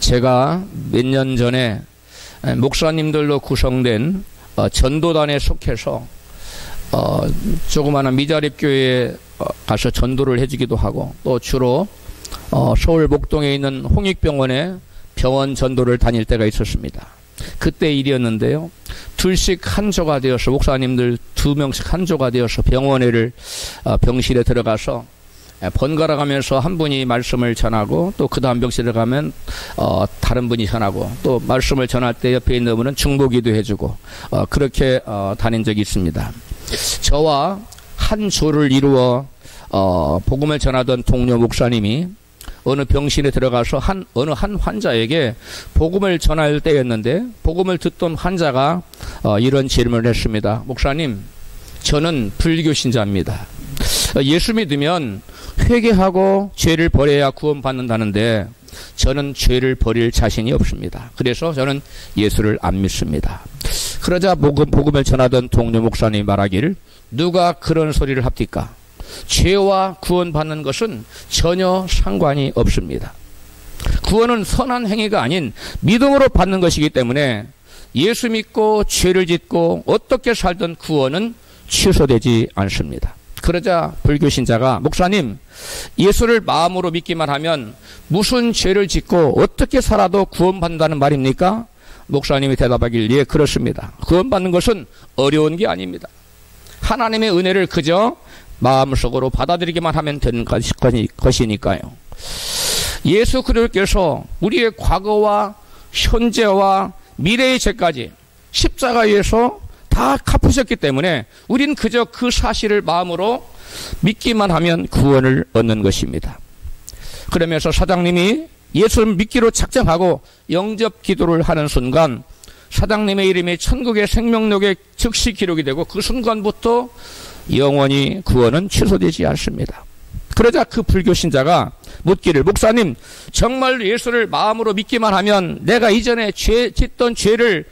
제가 몇 년 전에 목사님들로 구성된 전도단에 속해서 조그마한 미자립 교회에 가서 전도를 해주기도 하고, 또 주로 서울 목동에 있는 홍익병원에 병원 전도를 다닐 때가 있었습니다. 그때 일이었는데요, 둘씩 한 조가 되어서, 목사님들 2명씩 한 조가 되어서 병실에 들어가서 번갈아 가면서 한 분이 말씀을 전하고, 또 그 다음 병실에 가면 다른 분이 전하고, 또 말씀을 전할 때 옆에 있는 분은 중보기도 해주고, 그렇게 다닌 적이 있습니다. 저와 한 조를 이루어 복음을 전하던 동료 목사님이 어느 병실에 들어가서 어느 한 환자에게 복음을 전할 때였는데, 복음을 듣던 환자가 이런 질문을 했습니다. 목사님, 저는 불교 신자입니다. 예수 믿으면 회개하고 죄를 버려야 구원받는다는데 저는 죄를 버릴 자신이 없습니다. 그래서 저는 예수를 안 믿습니다. 그러자 복음을 전하던 동료 목사님이 말하기를, 누가 그런 소리를 합니까? 죄와 구원받는 것은 전혀 상관이 없습니다. 구원은 선한 행위가 아닌 믿음으로 받는 것이기 때문에 예수 믿고 죄를 짓고 어떻게 살던 구원은 취소되지 않습니다. 그러자 불교 신자가, 목사님, 예수를 마음으로 믿기만 하면 무슨 죄를 짓고 어떻게 살아도 구원받는다는 말입니까? 목사님이 대답하길, 예, 그렇습니다. 구원받는 것은 어려운 게 아닙니다. 하나님의 은혜를 그저 마음속으로 받아들이기만 하면 되는 것이니까요. 예수 그리스도께서 우리의 과거와 현재와 미래의 죄까지 십자가에서 다 갚으셨기 때문에 우린 그저 그 사실을 마음으로 믿기만 하면 구원을 얻는 것입니다. 그러면서 사장님이 예수를 믿기로 작정하고 영접 기도를 하는 순간 사장님의 이름이 천국의 생명록에 즉시 기록이 되고, 그 순간부터 영원히 구원은 취소되지 않습니다. 그러자 그 불교 신자가 묻기를, 목사님, 정말 예수를 마음으로 믿기만 하면 내가 이전에 짓던 죄를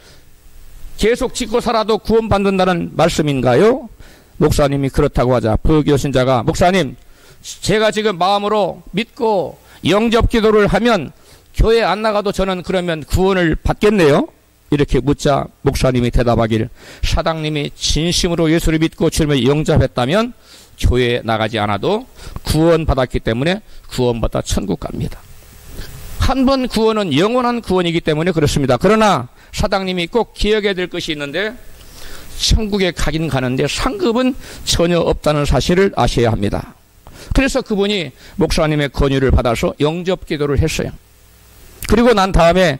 계속 짓고 살아도 구원받는다는 말씀인가요? 목사님이 그렇다고 하자 불교 신자가, 목사님, 제가 지금 마음으로 믿고 영접 기도를 하면 교회 안 나가도 저는 그러면 구원을 받겠네요? 이렇게 묻자 목사님이 대답하기를, 사장님이 진심으로 예수를 믿고 주님을 영접했다면 교회에 나가지 않아도 구원받았기 때문에 구원받아 천국 갑니다. 한 번 구원은 영원한 구원이기 때문에 그렇습니다. 그러나 사장님이 꼭 기억해야 될 것이 있는데, 천국에 가긴 가는데 상급은 전혀 없다는 사실을 아셔야 합니다. 그래서 그분이 목사님의 권유를 받아서 영접 기도를 했어요. 그리고 난 다음에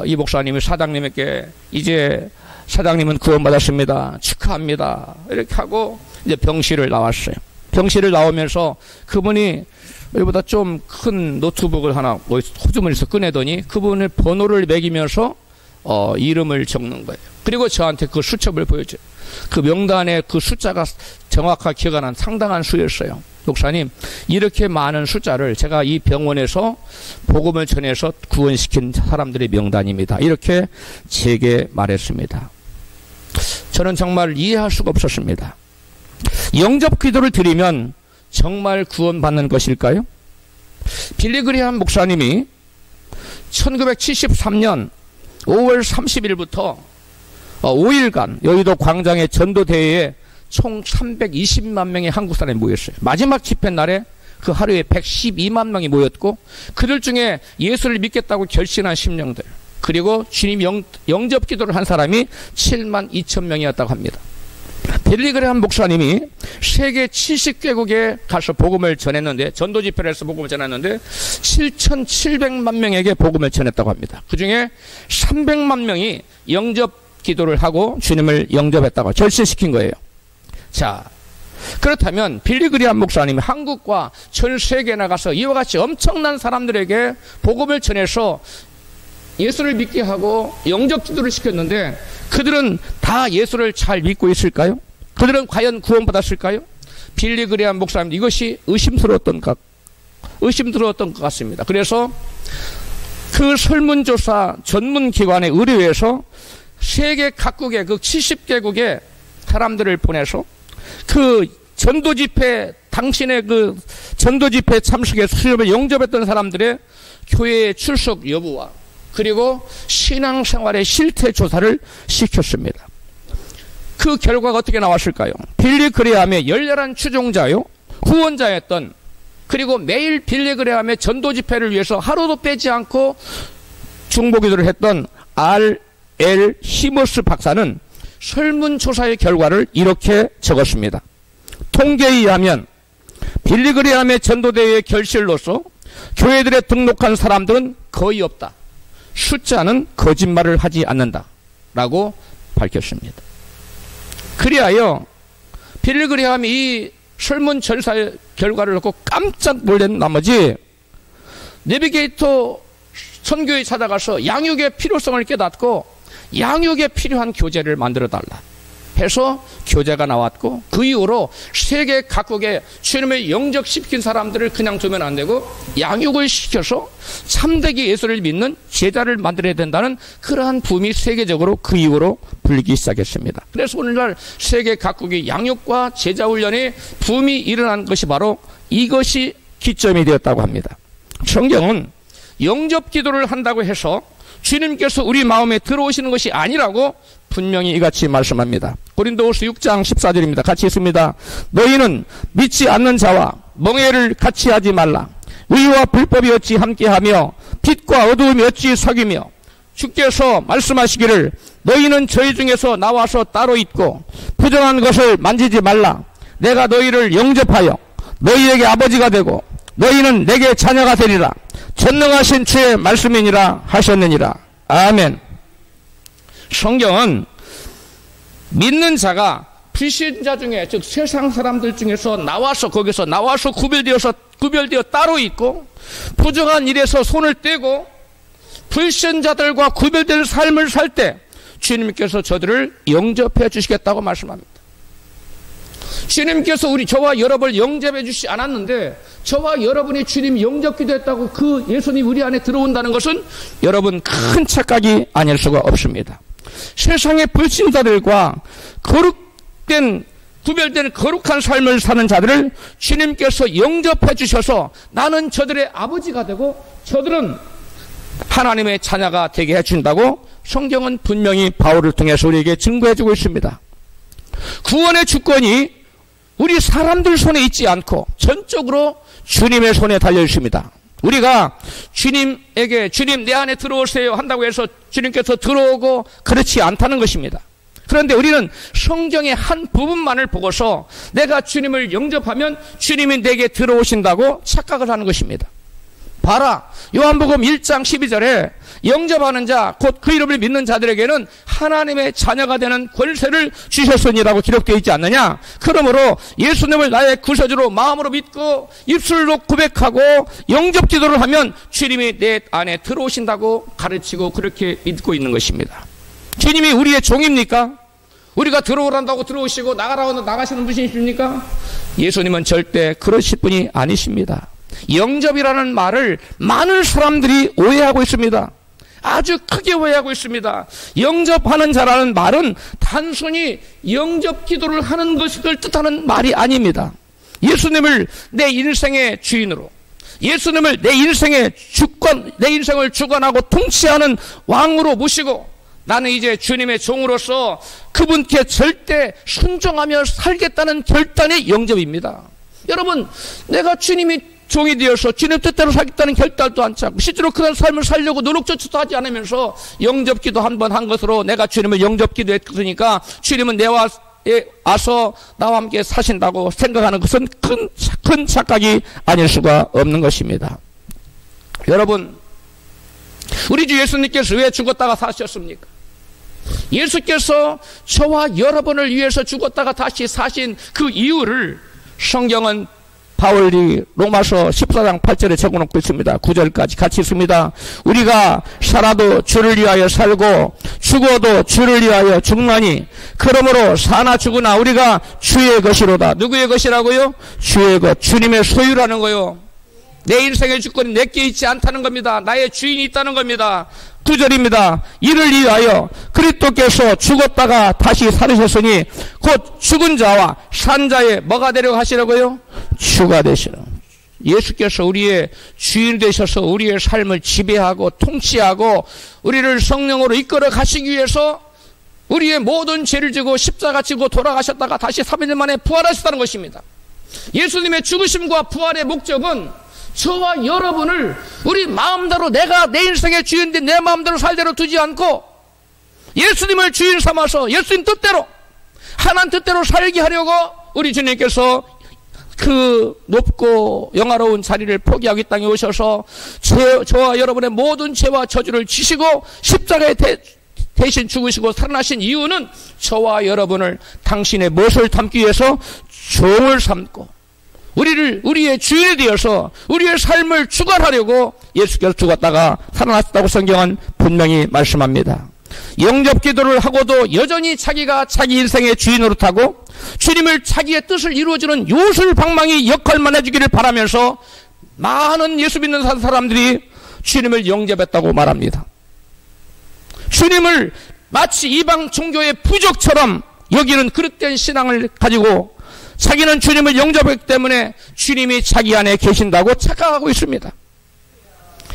이 목사님이 사장님에게, 이제 사장님은 구원받았습니다, 축하합니다, 이렇게 하고 이제 병실을 나왔어요. 병실을 나오면서 그분이 여기보다 좀 큰 노트북을 하나 호주머니에서 꺼내더니 그분의 번호를 매기면서 이름을 적는 거예요. 그리고 저한테 그 수첩을 보여줘요. 그 명단에 그 숫자가 정확하게 기억하는 상당한 수였어요. 목사님, 이렇게 많은 숫자를 제가 이 병원에서 복음을 전해서 구원시킨 사람들의 명단입니다. 이렇게 제게 말했습니다. 저는 정말 이해할 수가 없었습니다. 영접 기도를 드리면 정말 구원받는 것일까요? 빌리 그레이엄 목사님이 1973년 5월 30일부터 5일간 여의도 광장의 전도대회에 총 320만 명의 한국 사람이 모였어요. 마지막 집회 날에 그 하루에 112만 명이 모였고, 그들 중에 예수를 믿겠다고 결심한 심령들, 그리고 주님 영접 기도를 한 사람이 7만 2천 명이었다고 합니다. 빌리 그레이엄 목사님이 세계 70개국에 가서 복음을 전했는데, 전도 집회를 해서 복음을 전했는데 7,700만 명에게 복음을 전했다고 합니다. 그 중에 300만 명이 영접 기도를 하고 주님을 영접했다고 결심시킨 거예요. 자, 그렇다면 빌리 그레이엄 목사님이 한국과 전 세계에 나가서 이와 같이 엄청난 사람들에게 복음을 전해서 예수를 믿게 하고 영접 기도를 시켰는데, 그들은 다 예수를 잘 믿고 있을까요? 그들은 과연 구원받았을까요? 빌리 그레이엄 목사님, 이것이 의심스러웠던 것 같습니다. 그래서 그 설문조사 전문기관의 의뢰에서 세계 각국의 그 70개국의 사람들을 보내서 그 전도 집회 당신의 그 전도 집회 참석에 수협에 영접했던 사람들의 교회의 출석 여부와 그리고 신앙생활의 실태 조사를 시켰습니다. 그 결과가 어떻게 나왔을까요? 빌리그레함의 열렬한 추종자요, 후원자였던, 그리고 매일 빌리그레함의 전도 집회를 위해서 하루도 빼지 않고 중보기도를 했던 R.L. 히머스 박사는 설문조사의 결과를 이렇게 적었습니다. 통계에 의하면 빌리그레함의 전도대회의 결실로서 교회들에 등록한 사람들은 거의 없다. 숫자는 거짓말을 하지 않는다. 라고 밝혔습니다. 그리하여 빌리그레함이 이 설문조사의 결과를 놓고 깜짝 놀란 나머지 내비게이터 선교에 찾아가서 양육의 필요성을 깨닫고 양육에 필요한 교재를 만들어달라 해서 교재가 나왔고, 그 이후로 세계 각국에 주님을 영접시킨 사람들을 그냥 두면 안 되고 양육을 시켜서 참되게 예수를 믿는 제자를 만들어야 된다는 그러한 붐이 세계적으로 그 이후로 불기 시작했습니다. 그래서 오늘날 세계 각국의 양육과 제자 훈련의 붐이 일어난 것이 바로 이것이 기점이 되었다고 합니다. 성경은 영접 기도를 한다고 해서 주님께서 우리 마음에 들어오시는 것이 아니라고 분명히 이같이 말씀합니다. 고린도후서 6장 14절입니다. 같이 있습니다. 너희는 믿지 않는 자와 멍에를 같이 하지 말라. 의와 불법이 어찌 함께하며 빛과 어두움이 어찌 사귀며, 주께서 말씀하시기를 너희는 저희 중에서 나와서 따로 있고 부정한 것을 만지지 말라. 내가 너희를 영접하여 너희에게 아버지가 되고 너희는 내게 자녀가 되리라. 전능하신 주의 말씀이니라 하셨느니라. 아멘. 성경은 믿는 자가 불신자 중에, 즉 세상 사람들 중에서 거기서 나와서 구별되어 따로 있고 부정한 일에서 손을 떼고 불신자들과 구별된 삶을 살 때 주님께서 저들을 영접해 주시겠다고 말씀합니다. 주님께서 저와 여러분을 영접해 주시지 않았는데 저와 여러분이 주님 영접 기도했다고 그 예수님이 우리 안에 들어온다는 것은 여러분 큰 착각이 아닐 수가 없습니다. 세상의 불신자들과 구별된 거룩한 삶을 사는 자들을 주님께서 영접해 주셔서 나는 저들의 아버지가 되고 저들은 하나님의 자녀가 되게 해준다고 성경은 분명히 바울을 통해서 우리에게 증거해 주고 있습니다. 구원의 주권이 우리 사람들 손에 있지 않고 전적으로 주님의 손에 달려 있습니다. 우리가 주님에게 주님 내 안에 들어오세요 한다고 해서 주님께서 들어오고 그렇지 않다는 것입니다. 그런데 우리는 성경의 한 부분만을 보고서 내가 주님을 영접하면 주님이 내게 들어오신다고 착각을 하는 것입니다. 봐라, 요한복음 1장 12절에 영접하는 자 곧 그 이름을 믿는 자들에게는 하나님의 자녀가 되는 권세를 주셨으니라고 기록되어 있지 않느냐. 그러므로 예수님을 나의 구세주로 마음으로 믿고 입술로 고백하고 영접 기도를 하면 주님이 내 안에 들어오신다고 가르치고 그렇게 믿고 있는 것입니다. 주님이 우리의 종입니까? 우리가 들어오란다고 들어오시고 나가라고 나가시는 분이십니까? 예수님은 절대 그러실 분이 아니십니다. 영접이라는 말을 많은 사람들이 오해하고 있습니다. 아주 크게 오해하고 있습니다. 영접하는 자라는 말은 단순히 영접 기도를 하는 것을 뜻하는 말이 아닙니다. 예수님을 내 인생의 주인으로, 예수님을 내 인생의 주권, 내 인생을 주관하고 통치하는 왕으로 모시고 나는 이제 주님의 종으로서 그분께 절대 순종하며 살겠다는 결단의 영접입니다. 여러분, 내가 주님이 종이 되어서 주님 뜻대로 살겠다는 결단도 않지 않고 실제로 그런 삶을 살려고 노력조차도 하지 않으면서 영접기도 한 번 한 것으로 내가 주님을 영접기도 했으니까 주님은 내와 와서 나와 함께 사신다고 생각하는 것은 큰 착각이 아닐 수가 없는 것입니다. 여러분, 우리 주 예수님께서 왜 죽었다가 사셨습니까? 예수께서 저와 여러분을 위해서 죽었다가 다시 사신 그 이유를 성경은 바울이 로마서 14장 8절에 적어놓고 있습니다. 9절까지 같이 있습니다. 우리가 살아도 주를 위하여 살고 죽어도 주를 위하여 죽나니 그러므로 사나 죽으나 우리가 주의 것이로다. 누구의 것이라고요? 주의 것, 주님의 소유라는 거요. 내 인생의 주권이 내게 있지 않다는 겁니다. 나의 주인이 있다는 겁니다. 9절입니다. 이를 위하여 그리스도께서 죽었다가 다시 살으셨으니 곧 죽은 자와 산 자의 뭐가 되려고 하시라고요? 주가 되시라. 예수께서 우리의 주인 되셔서 우리의 삶을 지배하고 통치하고 우리를 성령으로 이끌어 가시기 위해서 우리의 모든 죄를 지고 십자가 지고 돌아가셨다가 다시 3일 만에 부활하셨다는 것입니다. 예수님의 죽으심과 부활의 목적은 저와 여러분을 우리 마음대로 내가 내 인생의 주인인데 내 마음대로 살대로 두지 않고 예수님을 주인 삼아서 예수님 뜻대로 하나님 뜻대로 살게 하려고 우리 주님께서 그 높고 영화로운 자리를 포기하고 이 땅에 오셔서 저와 여러분의 모든 죄와 저주를 지시고 십자가에 대신 죽으시고 살아나신 이유는 저와 여러분을 당신의 무엇을 담기 위해서 종을 삼고 우리의 주인이 되어서 우리의 삶을 주관하려고 예수께서 죽었다가 살아났다고 성경은 분명히 말씀합니다. 영접 기도를 하고도 여전히 자기가 자기 인생의 주인으로 타고 주님을 자기의 뜻을 이루어주는 요술방망이 역할만 해주기를 바라면서 많은 예수 믿는 사람들이 주님을 영접했다고 말합니다. 주님을 마치 이방 종교의 부족처럼 여기는 그릇된 신앙을 가지고 자기는 주님을 영접했기 때문에 주님이 자기 안에 계신다고 착각하고 있습니다.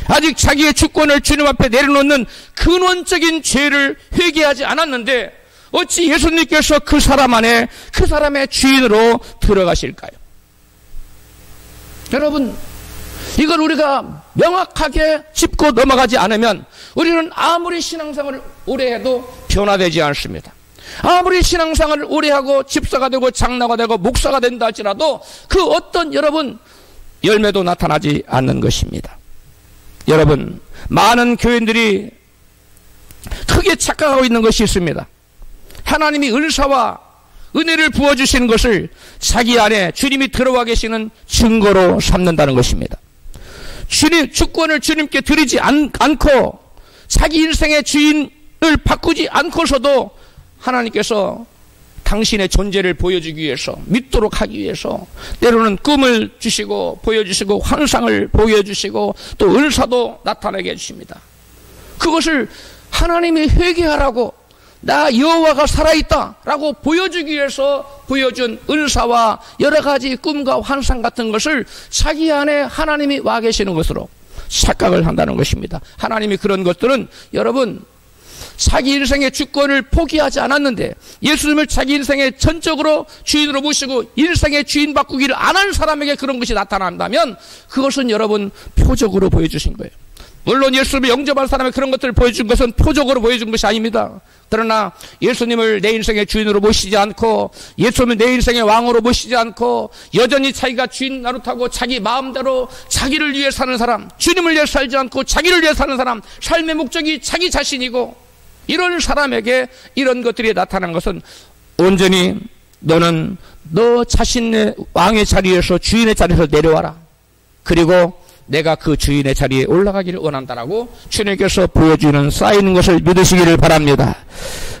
아직 자기의 주권을 주님 앞에 내려놓는 근원적인 죄를 회개하지 않았는데 어찌 예수님께서 그 사람 안에 그 사람의 주인으로 들어가실까요? 여러분, 이걸 우리가 명확하게 짚고 넘어가지 않으면 우리는 아무리 신앙생활을 오래 해도 변화되지 않습니다. 아무리 신앙생활을 오래 하고 집사가 되고 장로가 되고 목사가 된다 할지라도 그 어떤 여러분 열매도 나타나지 않는 것입니다. 여러분, 많은 교인들이 크게 착각하고 있는 것이 있습니다. 하나님이 은사와 은혜를 부어주시는 것을 자기 안에 주님이 들어와 계시는 증거로 삼는다는 것입니다. 주권을 주님께 드리지 않고 자기 인생의 주인을 바꾸지 않고서도 하나님께서 당신의 존재를 보여주기 위해서 믿도록 하기 위해서 때로는 꿈을 주시고 보여주시고 환상을 보여주시고 또 은사도 나타나게 해주십니다. 그것을 하나님이 회개하라고 나 여호와가 살아있다 라고 보여주기 위해서 보여준 은사와 여러 가지 꿈과 환상 같은 것을 자기 안에 하나님이 와 계시는 것으로 착각을 한다는 것입니다. 하나님이 그런 것들은 여러분 자기 인생의 주권을 포기하지 않았는데 예수님을 자기 인생의 전적으로 주인으로 모시고 인생의 주인 바꾸기를 안 한 사람에게 그런 것이 나타난다면 그것은 여러분 표적으로 보여주신 거예요. 물론 예수님을 영접한 사람의 그런 것들을 보여준 것은 표적으로 보여준 것이 아닙니다. 그러나 예수님을 내 인생의 주인으로 모시지 않고 예수님을 내 인생의 왕으로 모시지 않고 여전히 자기가 주인 노릇하고 자기 마음대로 자기를 위해 사는 사람, 주님을 위해 살지 않고 자기를 위해 사는 사람, 삶의 목적이 자기 자신이고 이런 사람에게 이런 것들이 나타난 것은 온전히 너는 너 자신의 왕의 자리에서 주인의 자리에서 내려와라. 그리고 내가 그 주인의 자리에 올라가기를 원한다라고 주님께서 보여주는 쌓이는 것을 믿으시기를 바랍니다.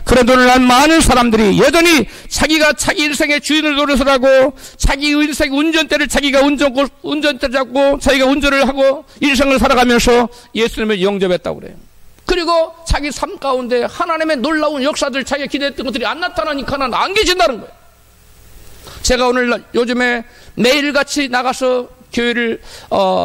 그런데 오늘날 많은 사람들이 여전히 자기가 자기 인생의 주인을 노릇을 하고 자기 인생 운전대를 자기가 운전대 잡고 자기가 운전을 하고 인생을 살아가면서 예수님을 영접했다고 그래요. 그리고 자기 삶 가운데 하나님의 놀라운 역사들 자기가 기대했던 것들이 안 나타나니까 하나는 안 계신다는 거예요. 제가 오늘 요즘에 매일같이 나가서 교회를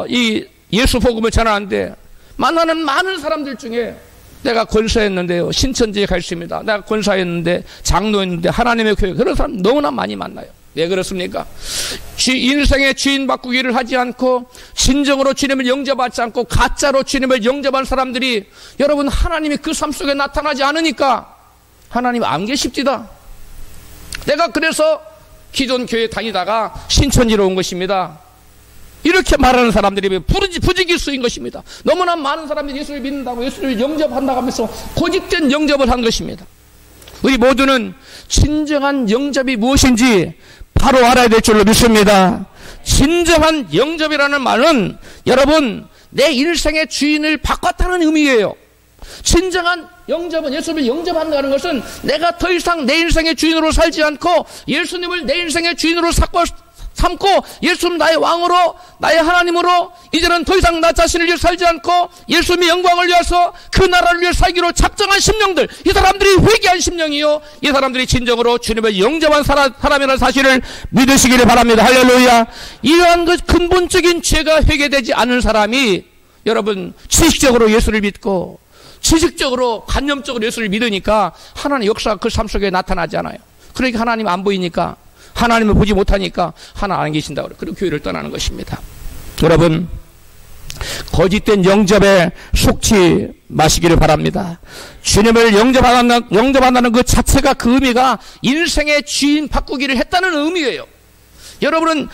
이 예수 복음을 전하는데 만나는 많은 사람들 중에 내가 권사했는데요, 신천지에 가 있습니다. 내가 권사했는데 장로였는데 하나님의 교회, 그런 사람 너무나 많이 만나요. 왜 그렇습니까? 인생의 주인 바꾸기를 하지 않고 진정으로 주님을 영접하지 않고 가짜로 주님을 영접한 사람들이 여러분 하나님이 그 삶 속에 나타나지 않으니까 하나님 안 계십디다. 내가 그래서 기존 교회 다니다가 신천지로 온 것입니다. 이렇게 말하는 사람들이 부지기수인 것입니다. 너무나 많은 사람들이 예수를 믿는다고 예수를 영접한다고 하면서 고집된 영접을 한 것입니다. 우리 모두는 진정한 영접이 무엇인지 바로 알아야 될 줄로 믿습니다. 진정한 영접이라는 말은 여러분 내 인생의 주인을 바꿨다는 의미예요. 진정한 영접은 예수님을 영접한다는 것은 내가 더 이상 내 인생의 주인으로 살지 않고 예수님을 내 인생의 주인으로 삼고 예수님 나의 왕으로, 나의 하나님으로 이제는 더 이상 나 자신을 위해 살지 않고 예수님의 영광을 위해서 그 나라를 위해 살기로 작정한 심령들, 이 사람들이 회개한 심령이요, 이 사람들이 진정으로 주님을 영접한 사람이라는 사실을 믿으시기를 바랍니다. 할렐루야. 이러한 그 근본적인 죄가 회개되지 않은 사람이, 여러분, 지식적으로 예수를 믿고 지식적으로 관념적으로 예수를 믿으니까 하나님의 역사가 그 삶 속에 나타나지 않아요. 그러니까 하나님 안 보이니까, 하나님을 보지 못하니까 하나님 안 계신다고 그래요. 그리고 교회를 떠나는 것입니다. 여러분, 거짓된 영접에 속지 마시기를 바랍니다. 주님을 영접한다는 그 자체가, 그 의미가 인생의 주인 바꾸기를 했다는 의미예요. 여러분은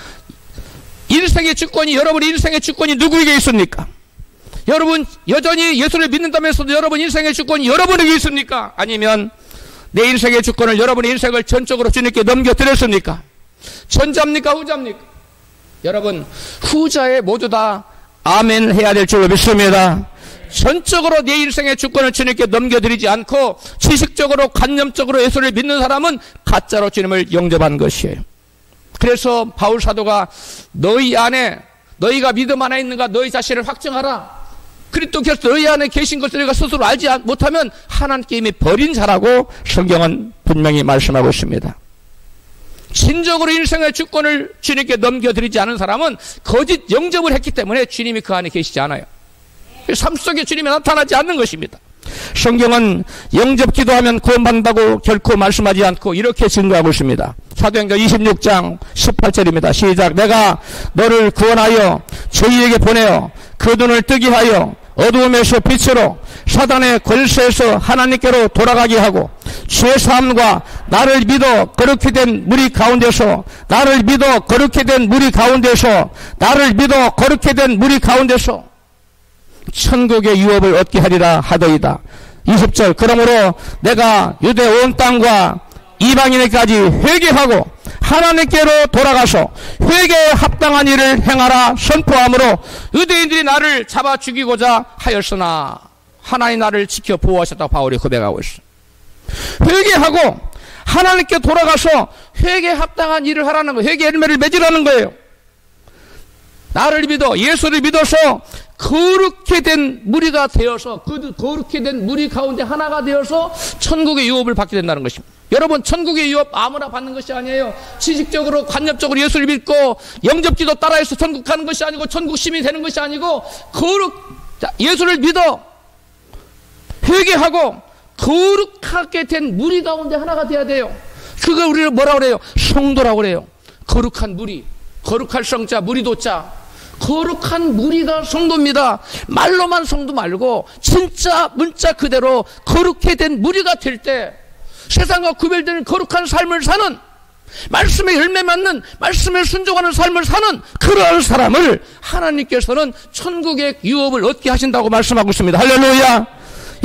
인생의 주권이, 여러분의 인생의 주권이 누구에게 있습니까? 여러분 여전히 예수를 믿는다면서도 여러분 인생의 주권이 여러분에게 있습니까? 아니면 내 인생의 주권을, 여러분의 인생을 전적으로 주님께 넘겨드렸습니까? 전자입니까? 후자입니까? 여러분, 후자에 모두 다 아멘 해야 될 줄로 믿습니다. 전적으로 내 인생의 주권을 주님께 넘겨드리지 않고 지식적으로 관념적으로 예수를 믿는 사람은 가짜로 주님을 영접한 것이에요. 그래서 바울 사도가 너희 안에, 너희가 믿음 안에 있는가 너희 자신을 확증하라. 그리스도께서 너희 안에 계신 것을 너희가 스스로 알지 못하면 하나님께 이미 버린 자라고 성경은 분명히 말씀하고 있습니다. 진정으로 인생의 주권을 주님께 넘겨드리지 않은 사람은 거짓 영접을 했기 때문에 주님이 그 안에 계시지 않아요. 삶 속에 주님이 나타나지 않는 것입니다. 성경은 영접 기도하면 구원받는다고 결코 말씀하지 않고 이렇게 증거하고 있습니다. 사도행전 26장 18절입니다. 시작. 내가 너를 구원하여 저희에게 보내어 그 눈을 뜨게 하여 어두움에서 빛으로 사단의 권세에서 하나님께로 돌아가게 하고 죄사함과 나를 믿어 거룩히 된 무리 가운데서 나를 믿어 거룩히 된 무리 가운데서 나를 믿어 거룩히 된 무리 가운데서 천국의 유업을 얻게 하리라 하더이다. 20절. 그러므로 내가 유대 온 땅과 이방인에까지 회개하고 하나님께로 돌아가서 회개에 합당한 일을 행하라 선포함으로 유대인들이 나를 잡아 죽이고자 하였으나 하나님 나를 지켜 보호하셨다고 바울이 고백하고 있어. 회개하고 하나님께 돌아가서 회개에 합당한 일을 하라는 거예요. 회개 열매를 맺으라는 거예요. 나를 믿어, 예수를 믿어서 거룩히 된 무리가 되어서, 그 거룩히 된 무리 가운데 하나가 되어서 천국의 유업을 받게 된다는 것입니다. 여러분, 천국의 유업 아무나 받는 것이 아니에요. 지식적으로 관념적으로 예수를 믿고 영접기도 따라해서 천국 가는 것이 아니고 천국 시민이 되는 것이 아니고 예수를 믿어 회개하고 거룩하게 된 무리 가운데 하나가 돼야 돼요. 그걸 우리는 뭐라고 그래요? 성도라고 그래요. 거룩한 무리, 거룩할 성자, 무리도자. 거룩한 무리가 성도입니다. 말로만 성도 말고 진짜 문자 그대로 거룩해 된 무리가 될 때 세상과 구별되는 거룩한 삶을 사는, 말씀에 열매 맺는, 말씀에 순종하는 삶을 사는 그러한 사람을 하나님께서는 천국의 유업을 얻게 하신다고 말씀하고 있습니다. 할렐루야.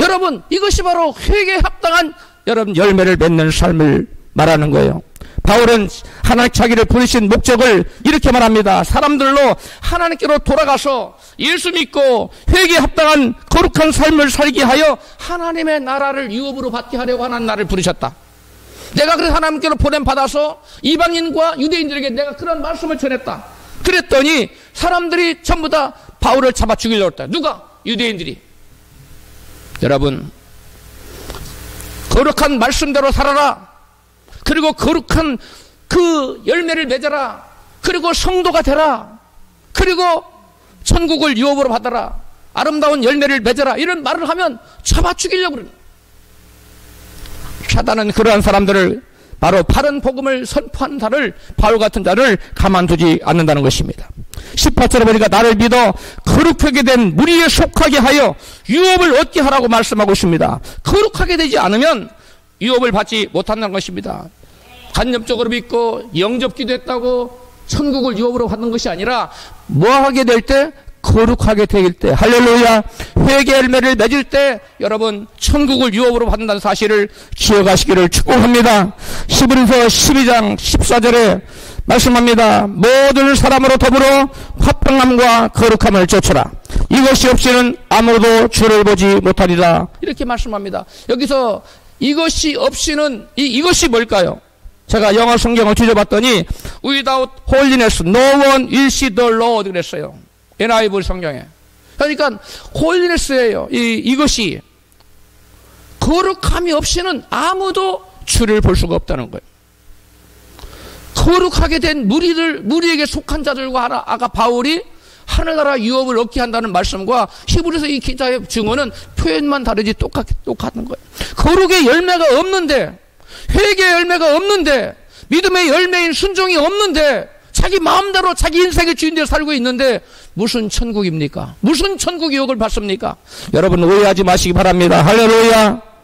여러분, 이것이 바로 회개에 합당한 여러분 열매를 맺는 삶을 말하는 거예요. 바울은 하나님 자기를 부르신 목적을 이렇게 말합니다. 사람들로 하나님께로 돌아가서 예수 믿고 회개에 합당한 거룩한 삶을 살게 하여 하나님의 나라를 유업으로 받게 하려고 하나님 나를 부르셨다. 내가 그래서 하나님께로 보냄받아서 이방인과 유대인들에게 내가 그런 말씀을 전했다. 그랬더니 사람들이 전부 다 바울을 잡아 죽이려고 했다. 누가? 유대인들이. 여러분, 거룩한 말씀대로 살아라. 그리고 거룩한 그 열매를 맺어라. 그리고 성도가 되라. 그리고 천국을 유업으로 받아라. 아름다운 열매를 맺어라. 이런 말을 하면 잡아 죽이려고 그러는. 사단은 그러한 사람들을, 바로 바른 복음을 선포하는 자를, 바울 같은 자를 가만두지 않는다는 것입니다. 18절에 보니까 나를 믿어 거룩하게 된 무리에 속하게 하여 유업을 얻게 하라고 말씀하고 있습니다. 거룩하게 되지 않으면 유업을 받지 못한다는 것입니다. 간접적으로 믿고 영접기도 했다고 천국을 유업으로 받는 것이 아니라 뭐 하게 될 때? 거룩하게 될 때. 할렐루야. 회개 열매를 맺을 때 여러분 천국을 유업으로 받는다는 사실을 기억하시기를 축복합니다. 히브리서 12장 14절에 말씀합니다. 모든 사람으로 더불어 화평함과 거룩함을 쫓으라. 이것이 없이는 아무도 주를 보지 못하리라. 이렇게 말씀합니다. 여기서 이것이 없이는, 이것이 뭘까요? 제가 영어 성경을 뒤져봤더니 without holiness no one will see the Lord 그랬어요. NIV 성경에. 그러니까 holiness예요. 이것이 거룩함이 없이는 아무도 주를 볼 수가 없다는 거예요. 거룩하게 된 무리에게 속한 자들과 아까 바울이 하늘나라 유업을 얻게 한다는 말씀과 히브리서 이 기자의 증언은 표현만 다르지 똑같은 거예요. 거룩의 열매가 없는데, 회개의 열매가 없는데, 믿음의 열매인 순종이 없는데, 자기 마음대로 자기 인생의 주인대로 살고 있는데 무슨 천국입니까? 무슨 천국 유혹을 받습니까? 여러분 오해하지 마시기 바랍니다. 할렐루야.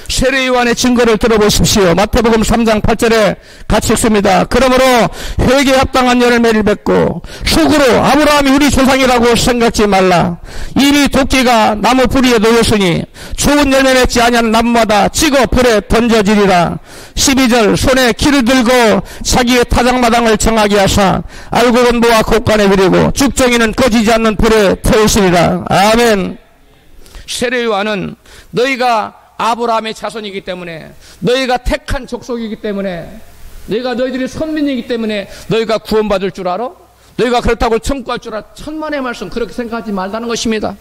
세례요한의 증거를 들어보십시오. 마태복음 3장 8절에 같이 읽습니다. 그러므로 회개에 합당한 열매를 맺고 속으로 아브라함이 우리 조상이라고 생각지 말라. 이미 도끼가 나무 뿌리에 놓였으니 좋은 열매 맺지 아니하는 나무마다 찍어 불에 던져지리라. 12절 손에 키를 들고 자기의 타작마당을 정하게 하사 알고 본보와 곡간에 그리고 죽정이는 꺼지지 않는 불에 태우시리라. 아멘. 세례요한은 너희가 아브라함의 자손이기 때문에, 너희가 택한 족속이기 때문에, 너희들이 선민이기 때문에 너희가 구원받을 줄 알아? 너희가 그렇다고 천국 갈 줄 알아? 천만의 말씀 그렇게 생각하지 말라는 것입니다.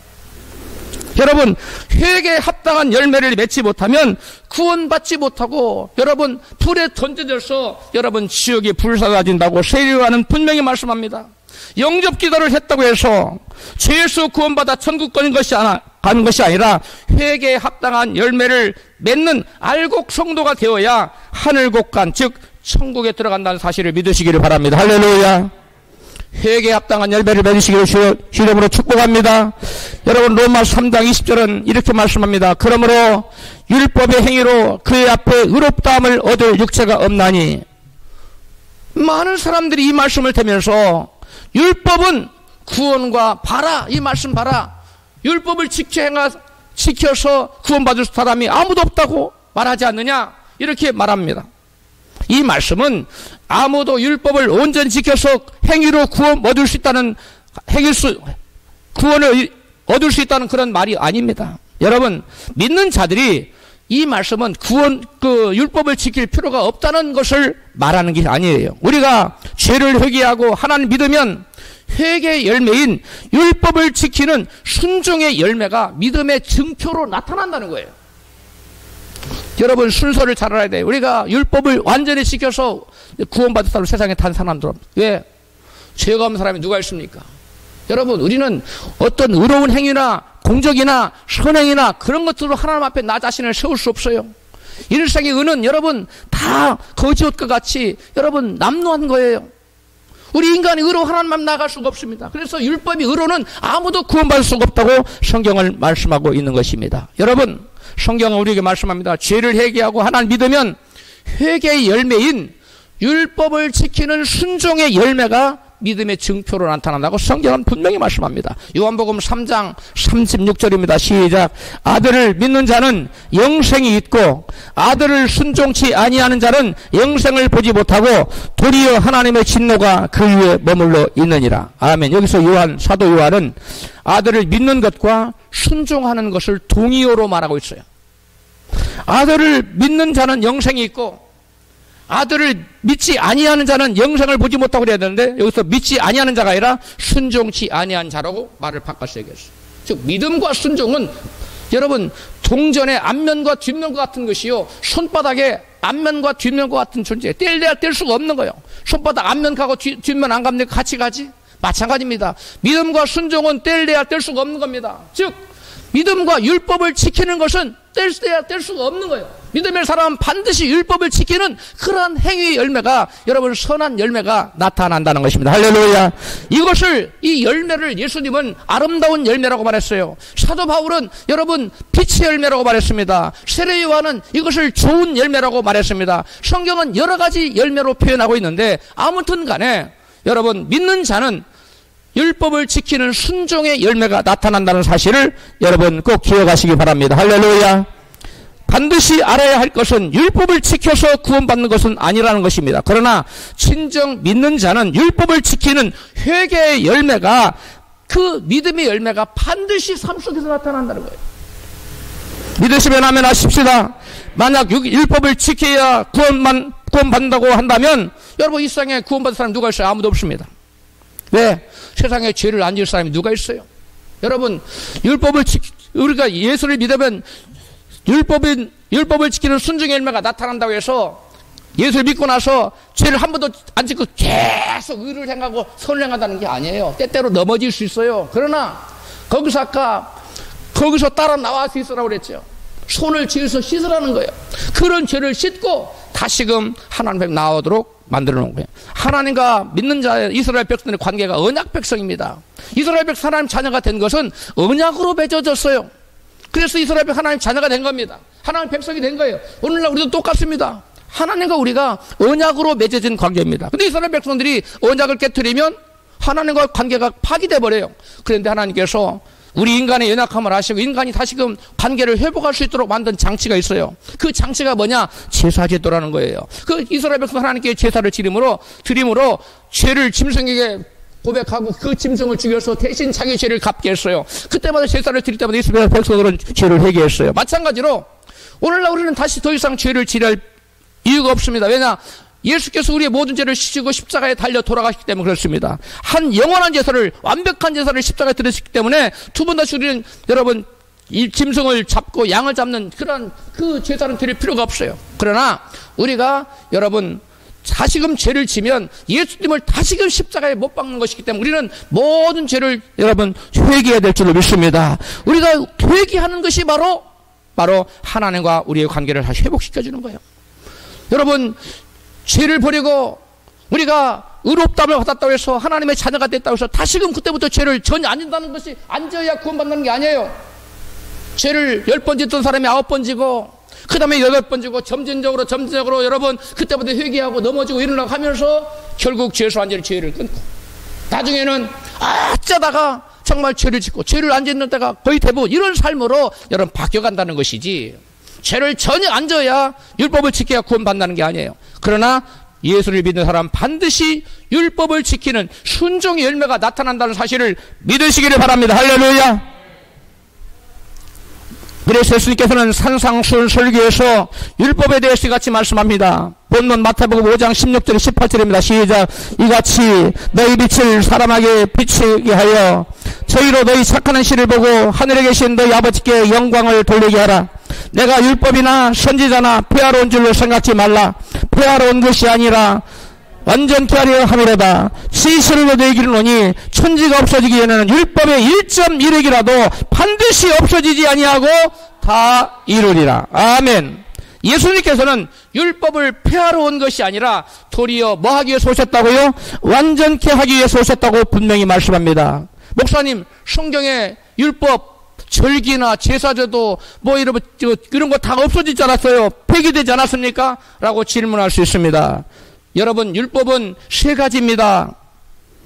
여러분 회개에 합당한 열매를 맺지 못하면 구원받지 못하고 여러분 불에 던져져서 여러분 지옥에 불사가진다고 세례요한은 분명히 말씀합니다. 영접 기도를 했다고 해서 죄에서 구원받아 천국 가는 것이 아니라 회개에 합당한 열매를 맺는 알곡 성도가 되어야 하늘곡간 즉 천국에 들어간다는 사실을 믿으시기를 바랍니다. 할렐루야. 회개에 합당한 열매를 맺으시기를 주여 이름으로 축복합니다. 여러분 로마 3장 20절은 이렇게 말씀합니다. 그러므로 율법의 행위로 그의 앞에 의롭다함을 얻을 육체가 없나니. 많은 사람들이 이 말씀을 들으면서 율법은 구원과 봐라, 이 말씀 봐라, 율법을 지켜서 구원받을 사람이 아무도 없다고 말하지 않느냐 이렇게 말합니다. 이 말씀은 아무도 율법을 온전히 지켜서 행위로 구원을 얻을 수 있다는 그런 말이 아닙니다. 여러분 믿는 자들이 이 말씀은 율법을 지킬 필요가 없다는 것을 말하는 게 아니에요. 우리가 죄를 회개하고 하나님 믿으면 회개의 열매인 율법을 지키는 순종의 열매가 믿음의 증표로 나타난다는 거예요. 여러분 순서를 잘 알아야 돼요. 우리가 율법을 완전히 지켜서 구원받은 사람 세상에 단 사람들 왜? 죄가 없는 사람이 누가 있습니까? 여러분 우리는 어떤 의로운 행위나 공적이나 선행이나 그런 것들로 하나님 앞에 나 자신을 세울 수 없어요. 일생의 의는 여러분 다 거지옷과 같이 여러분 남루한 거예요. 우리 인간이 의로 하나님 앞에 나갈 수가 없습니다. 그래서 율법이 의로는 아무도 구원받을 수가 없다고 성경을 말씀하고 있는 것입니다. 여러분 성경은 우리에게 말씀합니다. 죄를 회개하고 하나님 믿으면 회개의 열매인 율법을 지키는 순종의 열매가 믿음의 증표로 나타난다고 성경은 분명히 말씀합니다. 요한복음 3장 36절입니다. 시작. 아들을 믿는 자는 영생이 있고 아들을 순종치 아니하는 자는 영생을 보지 못하고 도리어 하나님의 진노가 그 위에 머물러 있느니라. 아멘. 여기서 사도 요한은 아들을 믿는 것과 순종하는 것을 동의어로 말하고 있어요. 아들을 믿는 자는 영생이 있고 아들을 믿지 아니하는 자는 영생을 보지 못하고 그래야 되는데 여기서 믿지 아니하는 자가 아니라 순종치 아니한 자라고 말을 바꿔서 얘기했어요. 즉 믿음과 순종은 여러분 동전의 앞면과 뒷면과 같은 것이요 손바닥에 앞면과 뒷면과 같은 존재. 뗄래야 뗄 수가 없는 거예요. 손바닥 앞면 가고 뒷면 안 가면 같이 가지? 마찬가지입니다. 믿음과 순종은 뗄래야 뗄 수가 없는 겁니다. 즉 믿음과 율법을 지키는 것은 뗄래야 뗄 수가 없는 거예요. 믿음의 사람은 반드시 율법을 지키는 그러한 행위의 열매가 여러분 선한 열매가 나타난다는 것입니다. 할렐루야. 이 열매를 예수님은 아름다운 열매라고 말했어요. 사도 바울은 여러분 빛의 열매라고 말했습니다. 세례 요한은 이것을 좋은 열매라고 말했습니다. 성경은 여러 가지 열매로 표현하고 있는데 아무튼 간에 여러분 믿는 자는 율법을 지키는 순종의 열매가 나타난다는 사실을 여러분 꼭 기억하시기 바랍니다. 할렐루야. 반드시 알아야 할 것은 율법을 지켜서 구원받는 것은 아니라는 것입니다. 그러나 진정 믿는 자는 율법을 지키는 회개의 열매가 그 믿음의 열매가 반드시 삶 속에서 나타난다는 거예요. 믿으시면 아멘 하십시다. 만약 율법을 지켜야 구원받는다고 한다면 여러분 이 세상에 구원받은 사람 누가 있어요? 아무도 없습니다. 왜? 세상에 죄를 안 지을 사람이 누가 있어요? 여러분 우리가 예수를 믿으면 율법을 지키는 순종의 열매가 나타난다고 해서 예수를 믿고 나서 죄를 한 번도 안 짓고 계속 의를 행하고 선을 행한다는 게 아니에요. 때때로 넘어질 수 있어요. 그러나 거기서 따라 나와 수 있으라고 그랬죠. 손을 지어서 씻으라는 거예요. 그런 죄를 씻고 다시금 하나님 앞에 나오도록 만들어 놓은 거예요. 하나님과 믿는 자의 이스라엘 백성들의 관계가 언약 백성입니다. 이스라엘 백성 하나님 자녀가 된 것은 언약으로 맺어졌어요. 그래서 이스라엘 백성 하나님 자녀가 된 겁니다. 하나님 백성이 된 거예요. 오늘날 우리도 똑같습니다. 하나님과 우리가 언약으로 맺어진 관계입니다. 근데 이스라엘 백성들이 언약을 깨트리면 하나님과 관계가 파기돼 버려요. 그런데 하나님께서 우리 인간의 연약함을 아시고 인간이 다시금 관계를 회복할 수 있도록 만든 장치가 있어요. 그 장치가 뭐냐? 제사제도라는 거예요. 그 이스라엘 백성 하나님께 제사를 드림으로 죄를 짐승에게 고백하고 그 짐승을 죽여서 대신 자기 죄를 갚게 했어요. 그때마다 제사를 드릴 때마다 이스라엘 백성들은 죄를 회개했어요. 마찬가지로 오늘날 우리는 다시 더 이상 죄를 지랄 이유가 없습니다. 왜냐? 예수께서 우리의 모든 죄를 씻고 십자가에 달려 돌아가시기 때문에 그렇습니다. 한 영원한 제사를, 완벽한 제사를 십자가에 들으셨기 때문에 두 번 다시 우리는 여러분 이 짐승을 잡고 양을 잡는 그런 그 제사는 드릴 필요가 없어요. 그러나 우리가 여러분 다시금 죄를 지면 예수님을 다시금 십자가에 못 박는 것이기 때문에 우리는 모든 죄를 여러분 회개해야 될 줄로 믿습니다. 우리가 회개하는 것이 바로 하나님과 우리의 관계를 다시 회복시켜주는 거예요. 여러분 죄를 버리고 우리가 의롭다함을 받았다고 해서 하나님의 자녀가 됐다고 해서 다시금 그때부터 죄를 전혀 안 진다는 것이 안 져야 구원받는 게 아니에요. 죄를 10번 짓던 사람이 9번 지고 그 다음에 8번 지고 점진적으로 여러분 그때부터 회개하고 넘어지고 일어나고 하면서 결국 죄에서 완전히 죄를 끊고 나중에는 어쩌다가 정말 죄를 짓고 죄를 안 짓는 때가 거의 대부분 이런 삶으로 여러분 바뀌어간다는 것이지 죄를 전혀 안 져야 율법을 지켜야 구원받는다는 게 아니에요. 그러나 예수를 믿는 사람 반드시 율법을 지키는 순종의 열매가 나타난다는 사실을 믿으시기를 바랍니다. 할렐루야. 그래서 예수님께서는 산상수훈 설교에서 율법에 대해서 이같이 말씀합니다. 본문 마태복음 5장 16절 18절입니다. 시작. 이같이 너희 빛을 사람에게 비추게 하여 저희로 너희 착한 시를 보고 하늘에 계신 너희 아버지께 영광을 돌리게 하라. 내가 율법이나 선지자나 폐하러 온 줄로 생각지 말라. 폐하러 온 것이 아니라 완전케 하려 함이로다. 진실로 너희에게 이르노니 천지가 없어지기 전에는 율법의 1.1획이라도 반드시 없어지지 아니하고 다 이루리라. 아멘. 예수님께서는 율법을 폐하러 온 것이 아니라 도리어 뭐 하기 위해서 오셨다고요? 완전케 하기 위해서 오셨다고 분명히 말씀합니다. 목사님, 성경에 율법 절기나 제사제도 뭐 이런 거 다 없어지지 않았어요? 폐기되지 않았습니까? 라고 질문할 수 있습니다. 여러분, 율법은 세 가지입니다.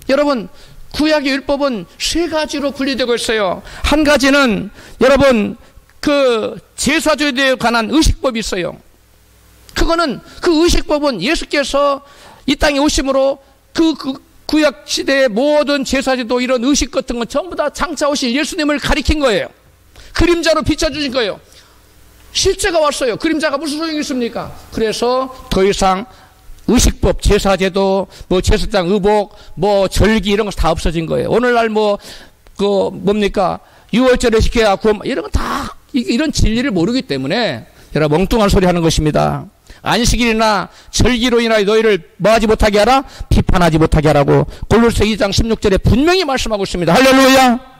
여러분, 구약의 율법은 세 가지로 분리되고 있어요. 한 가지는 여러분 그 제사제도에 관한 의식법이 있어요. 그거는 그 의식법은 예수께서 이 땅에 오심으로 그 구약 시대의 모든 제사제도 이런 의식 같은 건 전부 다 장차 오실 예수님을 가리킨 거예요. 그림자로 비춰주신 거예요. 실제가 왔어요. 그림자가 무슨 소용이 있습니까? 그래서 더 이상 의식법, 제사제도, 뭐 제사장 의복, 뭐 절기 이런 거 다 없어진 거예요. 오늘날 뭡니까? 6월절에 시켜야 구원, 이런 거 다 이런 진리를 모르기 때문에 여러분 엉뚱한 소리 하는 것입니다. 안식일이나 절기로 인하여 너희를 뭐하지 못하게 하라? 비판하지 못하게 하라고 골로새 2장 16절에 분명히 말씀하고 있습니다. 할렐루야.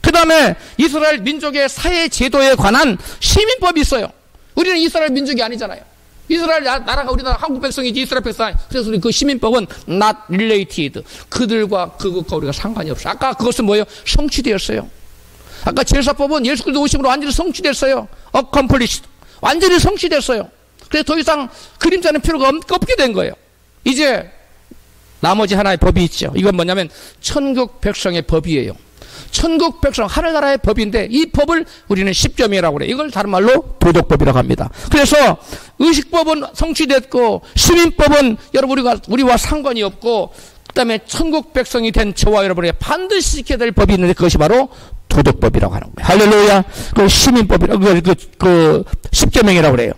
그 다음에 이스라엘 민족의 사회 제도에 관한 시민법이 있어요. 우리는 이스라엘 민족이 아니잖아요. 이스라엘 나라가 우리나라 한국 백성이지 이스라엘 백성. 그래서 우리 그 시민법은 not related. 그들과 그것과 우리가 상관이 없어요. 아까 그것은 뭐예요? 성취되었어요. 아까 제사법은 예수 그리스도 오심으로 완전히 성취됐어요. accomplished. 완전히 성취됐어요. 그래서 더 이상 그림자는 필요가 없게 된 거예요. 이제 나머지 하나의 법이 있죠. 이건 뭐냐면 천국 백성의 법이에요. 천국 백성 하늘나라의 법인데 이 법을 우리는 십계명이라고 그래요. 이걸 다른 말로 도덕법이라고 합니다. 그래서 의식법은 성취됐고 시민법은 여러분 우리와 상관이 없고 그다음에 천국 백성이 된 저와 여러분에게 반드시 지켜야 될 법이 있는데 그것이 바로 도덕법이라고 하는 거예요. 할렐루야. 그 시민법이라고, 그 십계명이라고 그래요.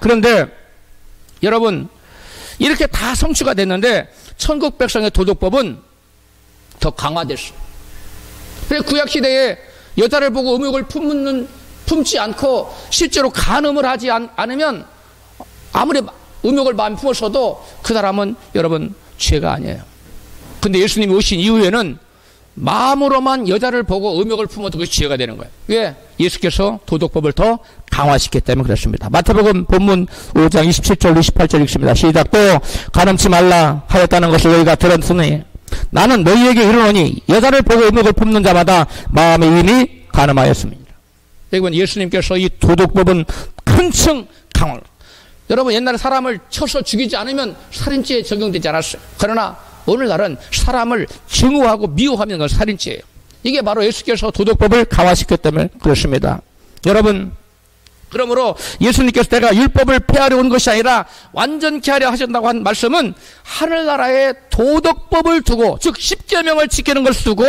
그런데 여러분, 이렇게 다 성취가 됐는데 천국 백성의 도덕법은 더 강화됐어요. 왜 구약시대에 여자를 보고 음욕을 품지 않고 실제로 간음을 하지 않으면 아무리 음욕을 마음에 품었어도 그 사람은 여러분 죄가 아니에요. 근데 예수님이 오신 이후에는 마음으로만 여자를 보고 음욕을 품어도 그것이 죄가 되는 거예요. 왜? 예수께서 도덕법을 더 강화시켰기 때문에 그렇습니다. 마태복음 본문 5장 27절 28절 읽습니다. 시작. 또 간음치 말라 하였다는 것을 너희가 들었으니 나는 너희에게 이르노니 여자를 보고 음욕을 품는 자마다 마음에 이미 간음하였습니다. 여러분, 예수님께서 이 도덕법은 한층 강화. 여러분, 옛날에 사람을 쳐서 죽이지 않으면 살인죄에 적용되지 않았어요. 그러나 오늘날은 사람을 증오하고 미워하면 그건 살인죄예요. 이게 바로 예수께서 도덕법을 강화시켰기 때문에 그렇습니다. 여러분, 그러므로 예수님께서 내가 율법을 폐하려 온 것이 아니라 완전케 하려 하신다고 한 말씀은 하늘나라의 도덕법을 두고, 즉 십계명을 지키는 것을 두고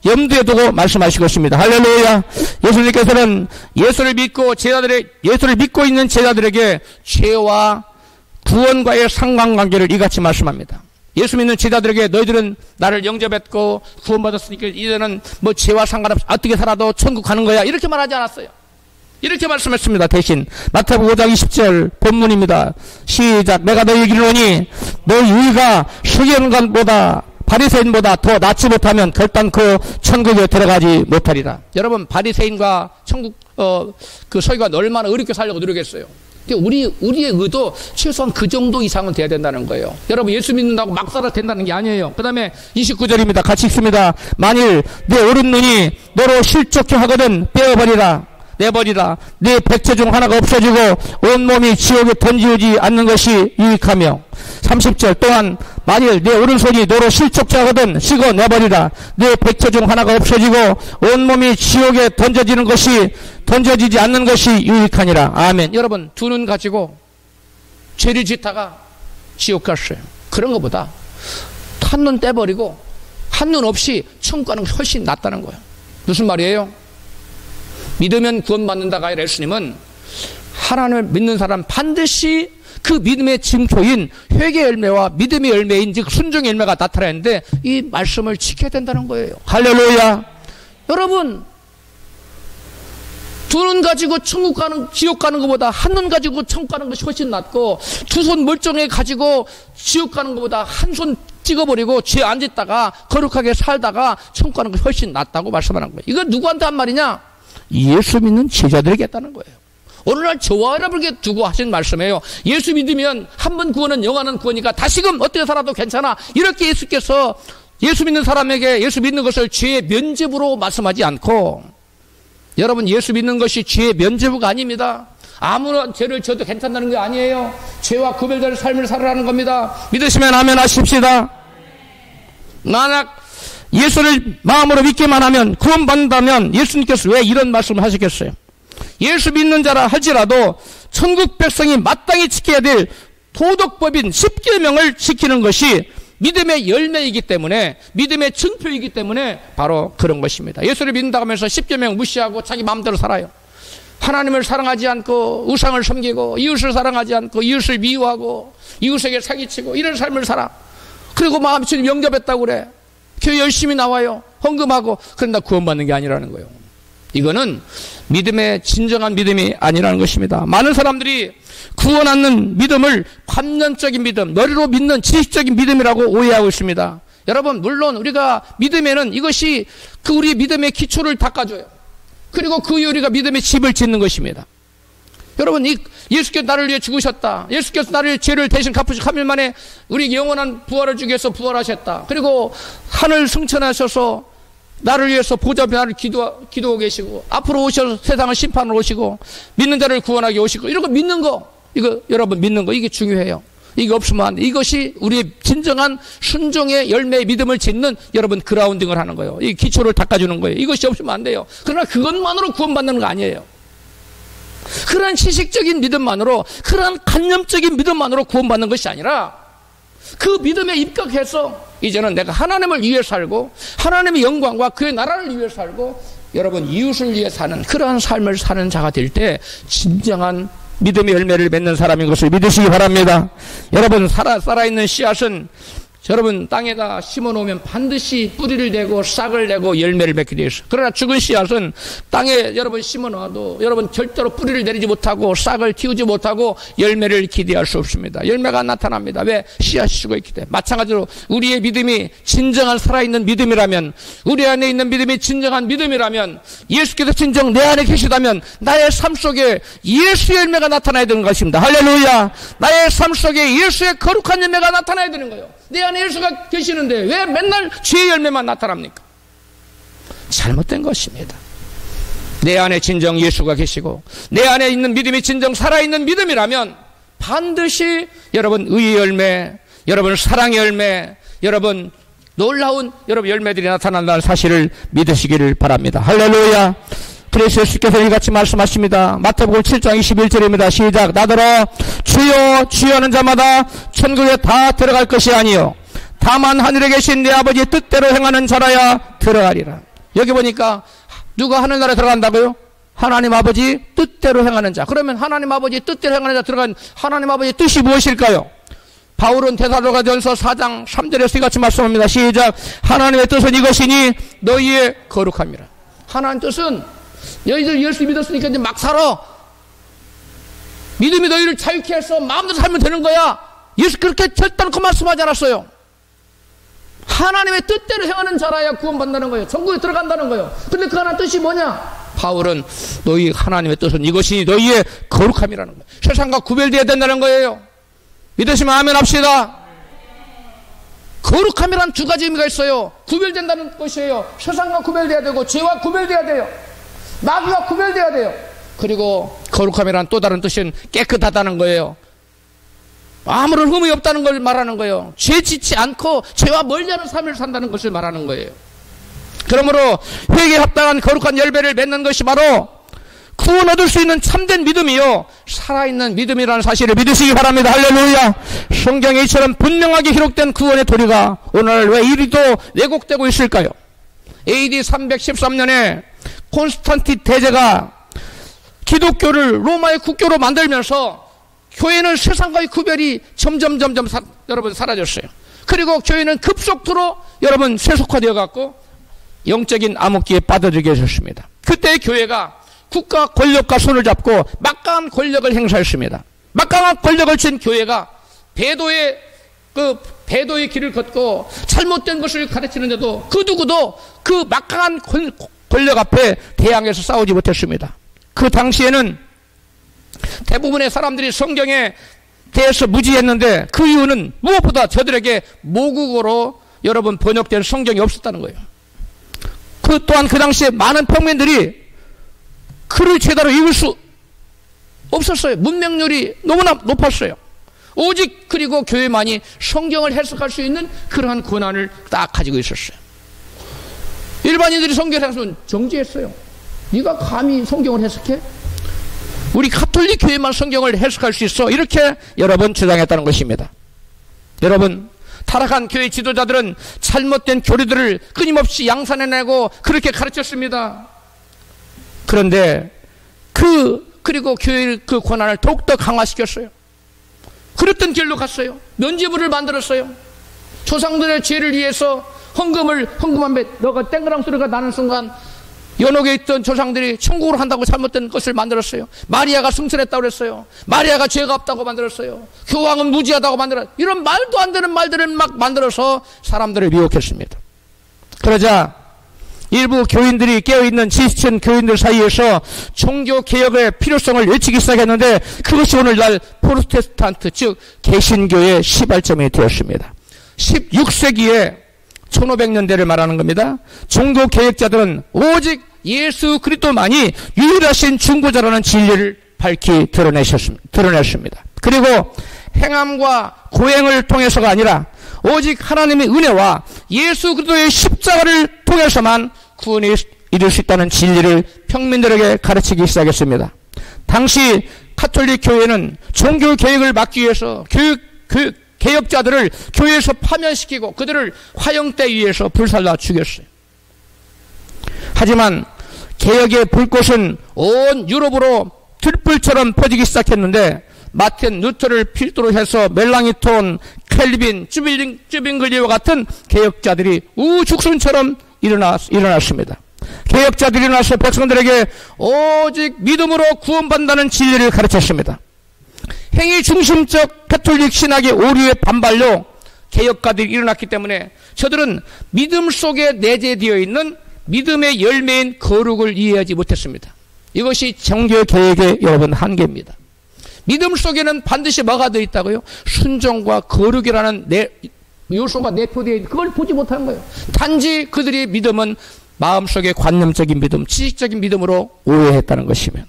염두에 두고 말씀하신 것입니다. 할렐루야. 예수님께서는 예수를 믿고 있는 제자들에게 죄와 구원과의 상관관계를 이같이 말씀합니다. 예수 믿는 제자들에게 너희들은 나를 영접했고 구원받았으니까 이제는 뭐 죄와 상관없이 어떻게 살아도 천국 가는 거야, 이렇게 말하지 않았어요. 이렇게 말씀했습니다. 대신 마태복음 5장 20절 본문입니다. 시작. 내가 너희에게 이르노니 너희가 서기관보다 바리새인보다 더 낫지 못하면 결단 그 천국에 들어가지 못하리라. 여러분, 바리새인과 천국 그 서기관 얼마나 어렵게 살려고 노력했어요. 우리의 의도 최소한 그 정도 이상은 돼야 된다는 거예요. 여러분, 예수 믿는다고 막 살아도 된다는 게 아니에요. 그 다음에 29절입니다. 같이 읽습니다. 만일 내 오른 눈이 너로 실족해 하거든 내버리라. 네 백체 중 하나가 없어지고 온몸이 지옥에 던지지 않는 것이 유익하며. 30절 또한 만일 내 오른손이 너로 실족자거든 씻어 내버리라. 네 백체 중 하나가 없어지고 온몸이 지옥에 던져지지 않는 것이 유익하니라. 아멘. 여러분, 두 눈 가지고 죄를 짓다가 지옥 갔어요. 그런 것보다 한 눈 떼버리고 한 눈 없이 천국 가는 것이 훨씬 낫다는 거예요. 무슨 말이에요? 믿으면 구원받는다가 아니라 예수님은 하나님을 믿는 사람 반드시 그 믿음의 징표인 회개 열매와 믿음의 열매인 즉 순종의 열매가 나타나야 하는데 이 말씀을 지켜야 된다는 거예요. 할렐루야. 여러분, 두 눈 가지고 지옥 가는 것보다 한 눈 가지고 천국 가는 것이 훨씬 낫고, 두 손 멀쩡해 가지고 지옥 가는 것보다 한 손 찍어버리고 죄 안 짓다가 거룩하게 살다가 천국 가는 것이 훨씬 낫다고 말씀하는 거예요. 이건 누구한테 한 말이냐? 예수 믿는 제자들에게 했다는 거예요. 오늘날 저와 여러분에게 두고 하신 말씀이에요. 예수 믿으면 한 번 구원은 영원한 구원이니까 다시금 어떻게 살아도 괜찮아. 이렇게 예수께서 예수 믿는 사람에게 예수 믿는 것을 죄의 면죄부로 말씀하지 않고, 여러분, 예수 믿는 것이 죄의 면죄부가 아닙니다. 아무런 죄를 져도 괜찮다는 게 아니에요. 죄와 구별될 삶을 살아라는 겁니다. 믿으시면 아멘 하십시다. 만약 예수를 마음으로 믿기만 하면 구원받는다면 예수님께서 왜 이런 말씀을 하셨겠어요? 예수 믿는 자라 할지라도 천국 백성이 마땅히 지켜야 될 도덕법인 십계명을 지키는 것이 믿음의 열매이기 때문에, 믿음의 증표이기 때문에 바로 그런 것입니다. 예수를 믿는다고 하면서 십계명 무시하고 자기 마음대로 살아요. 하나님을 사랑하지 않고 우상을 섬기고 이웃을 사랑하지 않고 이웃을 미워하고 이웃에게 사기치고 이런 삶을 살아. 그리고 마음이 주님 영접했다고 그래. 교회 열심히 나와요. 헌금하고. 그런다 구원받는 게 아니라는 거예요. 이거는 믿음의 진정한 믿음이 아니라는 것입니다. 많은 사람들이 구원 얻는 믿음을 관념적인 믿음, 머리로 믿는 지식적인 믿음이라고 오해하고 있습니다. 여러분, 물론 우리가 믿음에는 이것이 그 우리 믿음의 기초를 닦아줘요. 그리고 그 우리가 믿음의 집을 짓는 것입니다. 여러분, 예수께서 나를 위해 죽으셨다. 예수께서 나를 죄를 대신 갚으시고 3일 만에 우리 영원한 부활을 주기 위해서 부활하셨다. 그리고 하늘 승천하셔서 나를 위해서 보좌 앞에 나를 기도하고 계시고 앞으로 오셔서 세상을 심판으로 오시고 믿는 자를 구원하기 오시고, 이런 거 믿는 거, 이거 여러분 믿는 거, 이게 중요해요. 이게 없으면 안 돼. 이것이 우리의 진정한 순종의 열매의 믿음을 짓는 여러분 그라운딩을 하는 거예요. 이 기초를 닦아주는 거예요. 이것이 없으면 안 돼요. 그러나 그것만으로 구원받는 거 아니에요. 그러한 지식적인 믿음만으로, 그러한 관념적인 믿음만으로 구원받는 것이 아니라 그 믿음에 입각해서 이제는 내가 하나님을 위해 살고 하나님의 영광과 그의 나라를 위해 살고 여러분 이웃을 위해 사는 그러한 삶을 사는 자가 될 때 진정한 믿음의 열매를 맺는 사람인 것을 믿으시기 바랍니다. 여러분 살아있는 씨앗은 여러분 땅에다 심어놓으면 반드시 뿌리를 내고 싹을 내고 열매를 맺게 되어 있어요. 그러나 죽은 씨앗은 땅에 여러분 심어놔도 여러분 절대로 뿌리를 내리지 못하고 싹을 틔우지 못하고 열매를 기대할 수 없습니다. 열매가 나타납니다. 왜? 씨앗이 죽어있기 때문에. 마찬가지로 우리의 믿음이 진정한 살아있는 믿음이라면, 우리 안에 있는 믿음이 진정한 믿음이라면, 예수께서 진정 내 안에 계시다면 나의 삶 속에 예수의 열매가 나타나야 되는 것입니다. 할렐루야. 나의 삶 속에 예수의 거룩한 열매가 나타나야 되는 거예요. 내 안에 예수가 계시는데 왜 맨날 죄의 열매만 나타납니까? 잘못된 것입니다. 내 안에 진정 예수가 계시고 내 안에 있는 믿음이 진정 살아있는 믿음이라면 반드시 여러분 의의 열매, 여러분 사랑의 열매, 여러분 놀라운 여러분 열매들이 나타난다는 사실을 믿으시기를 바랍니다. 할렐루야. 그래서 예수께서 이같이 말씀하십니다. 마태복음 7장 21절입니다. 시작. 나더러 주여 주여 하는 자마다 천국에 다 들어갈 것이 아니요 다만 하늘에 계신 내 아버지의 뜻대로 행하는 자라야 들어가리라. 여기 보니까 누가 하늘나라에 들어간다고요? 하나님 아버지 뜻대로 행하는 자. 그러면 하나님 아버지 뜻대로 행하는 자 들어간 하나님 아버지의 뜻이 무엇일까요? 바울은 데살로니가전서 4장 3절에서 이같이 말씀합니다. 시작. 하나님의 뜻은 이것이니 너희의 거룩함이라. 하나님 뜻은 너희들 예수 믿었으니까 이제 막 살아. 믿음이 너희를 자유케 해서 마음대로 살면 되는 거야. 예수 그렇게 절대로 그 말씀하지 않았어요. 하나님의 뜻대로 행하는 자라야 구원받는다는 거예요. 천국에 들어간다는 거예요. 근데 그 하나님 뜻이 뭐냐? 바울은 너희 하나님의 뜻은 이것이 너희의 거룩함이라는 거예요. 세상과 구별되어야 된다는 거예요. 믿으시면 아멘 합시다. 거룩함이란 두 가지 의미가 있어요. 구별된다는 것이에요. 세상과 구별돼야 되고 죄와 구별돼야 돼요. 마귀와 구별돼야 돼요. 그리고 거룩함이란 또 다른 뜻은 깨끗하다는 거예요. 아무런 흠이 없다는 걸 말하는 거예요. 죄 짓지 않고 죄와 멀리하는 삶을 산다는 것을 말하는 거예요. 그러므로 회개에 합당한 거룩한 열매를 맺는 것이 바로 구원 얻을 수 있는 참된 믿음이요 살아있는 믿음이라는 사실을 믿으시기 바랍니다. 할렐루야. 성경에 이처럼 분명하게 기록된 구원의 도리가 오늘 왜 이리도 왜곡되고 있을까요? AD 313년에 콘스탄틴 대제가 기독교를 로마의 국교로 만들면서 교회는 세상과의 구별이 점점 여러분 사라졌어요. 그리고 교회는 급속도로 여러분 세속화되어 갖고 영적인 암흑기에 빠져들게 되었습니다. 그때 교회가 국가 권력과 손을 잡고 막강한 권력을 행사했습니다. 막강한 권력을 쥔 교회가 배도의 길을 걷고 잘못된 것을 가르치는데도 그 누구도 그 막강한 권력 앞에 대항해서 싸우지 못했습니다. 그 당시에는 대부분의 사람들이 성경에 대해서 무지했는데 그 이유는 무엇보다 저들에게 모국어로 여러분 번역된 성경이 없었다는 거예요. 그 또한 그 당시에 많은 평민들이 글을 제대로 읽을 수 없었어요. 문맹률이 너무나 높았어요. 오직 그리고 교회만이 성경을 해석할 수 있는 그러한 권한을 딱 가지고 있었어요. 일반인들이 성경을 해석하면 정지했어요. 네가 감히 성경을 해석해? 우리 가톨릭 교회만 성경을 해석할 수 있어. 이렇게 여러분 주장했다는 것입니다. 여러분 타락한 교회 지도자들은 잘못된 교리들을 끊임없이 양산해내고 그렇게 가르쳤습니다. 그런데 그리고 교회의 그 권한을 더욱더 강화시켰어요. 그랬던 길로 갔어요. 면죄부를 만들었어요. 조상들의 죄를 위해서 헌금하면 너가 땡그랑 소리가 나는 순간 연옥에 있던 조상들이 천국으로 한다고 잘못된 것을 만들었어요. 마리아가 승천했다고 그랬어요. 마리아가 죄가 없다고 만들었어요. 교황은 무지하다고 만들었어요. 이런 말도 안 되는 말들을 막 만들어서 사람들을 미혹했습니다. 그러자 일부 교인들이 깨어있는 지지층 교인들 사이에서 종교개혁의 필요성을 외치기 시작했는데 그것이 오늘날 프로테스탄트 즉 개신교의 시발점이 되었습니다. 16세기에 1500년대를 말하는 겁니다. 종교개혁자들은 오직 예수 그리스도만이 유일하신 중보자라는 진리를 밝히 드러냈습니다. 그리고 행함과 고행을 통해서가 아니라 오직 하나님의 은혜와 예수 그리스도의 십자가를 통해서만 구원이 이룰 수 있다는 진리를 평민들에게 가르치기 시작했습니다. 당시 가톨릭 교회는 종교 개혁을 막기 위해서 개혁자들을 교회에서 파면시키고 그들을 화형대 위에서 불살라 죽였어요. 하지만 개혁의 불꽃은 온 유럽으로 들불처럼 퍼지기 시작했는데 마틴 루터를 필두로 해서 멜랑이톤, 켈빈, 쭈빙글리와 같은 개혁자들이 우죽순처럼 일어났습니다. 개혁자들이 일어나서 백성들에게 오직 믿음으로 구원받는다는 진리를 가르쳤습니다. 행위 중심적 가톨릭 신학의 오류의 반발로 개혁가들이 일어났기 때문에 저들은 믿음 속에 내재되어 있는 믿음의 열매인 거룩을 이해하지 못했습니다. 이것이 종교개혁의 여러분 한계입니다. 믿음 속에는 반드시 뭐가 되어 있다고요? 순종과 거룩이라는 요소가 내포되어 있는 그걸 보지 못하는 거예요. 단지 그들의 믿음은 마음속의 관념적인 믿음, 지식적인 믿음으로 오해했다는 것이며,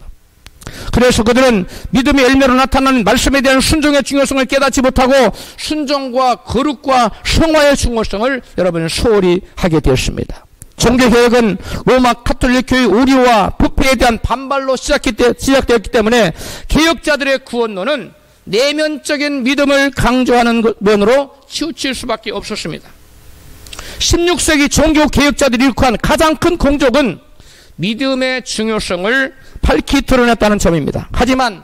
그래서 그들은 믿음의 열매로 나타나는 말씀에 대한 순종의 중요성을 깨닫지 못하고 순종과 거룩과 성화의 중요성을 여러분 소홀히 하게 되었습니다. 종교개혁은 로마 가톨릭 교회 오류와 부패에 대한 반발로 시작되었기 때문에 개혁자들의 구원론은 내면적인 믿음을 강조하는 면으로 치우칠 수밖에 없었습니다. 16세기 종교개혁자들이 일으킨 가장 큰 공적은 믿음의 중요성을 밝히 드러냈다는 점입니다. 하지만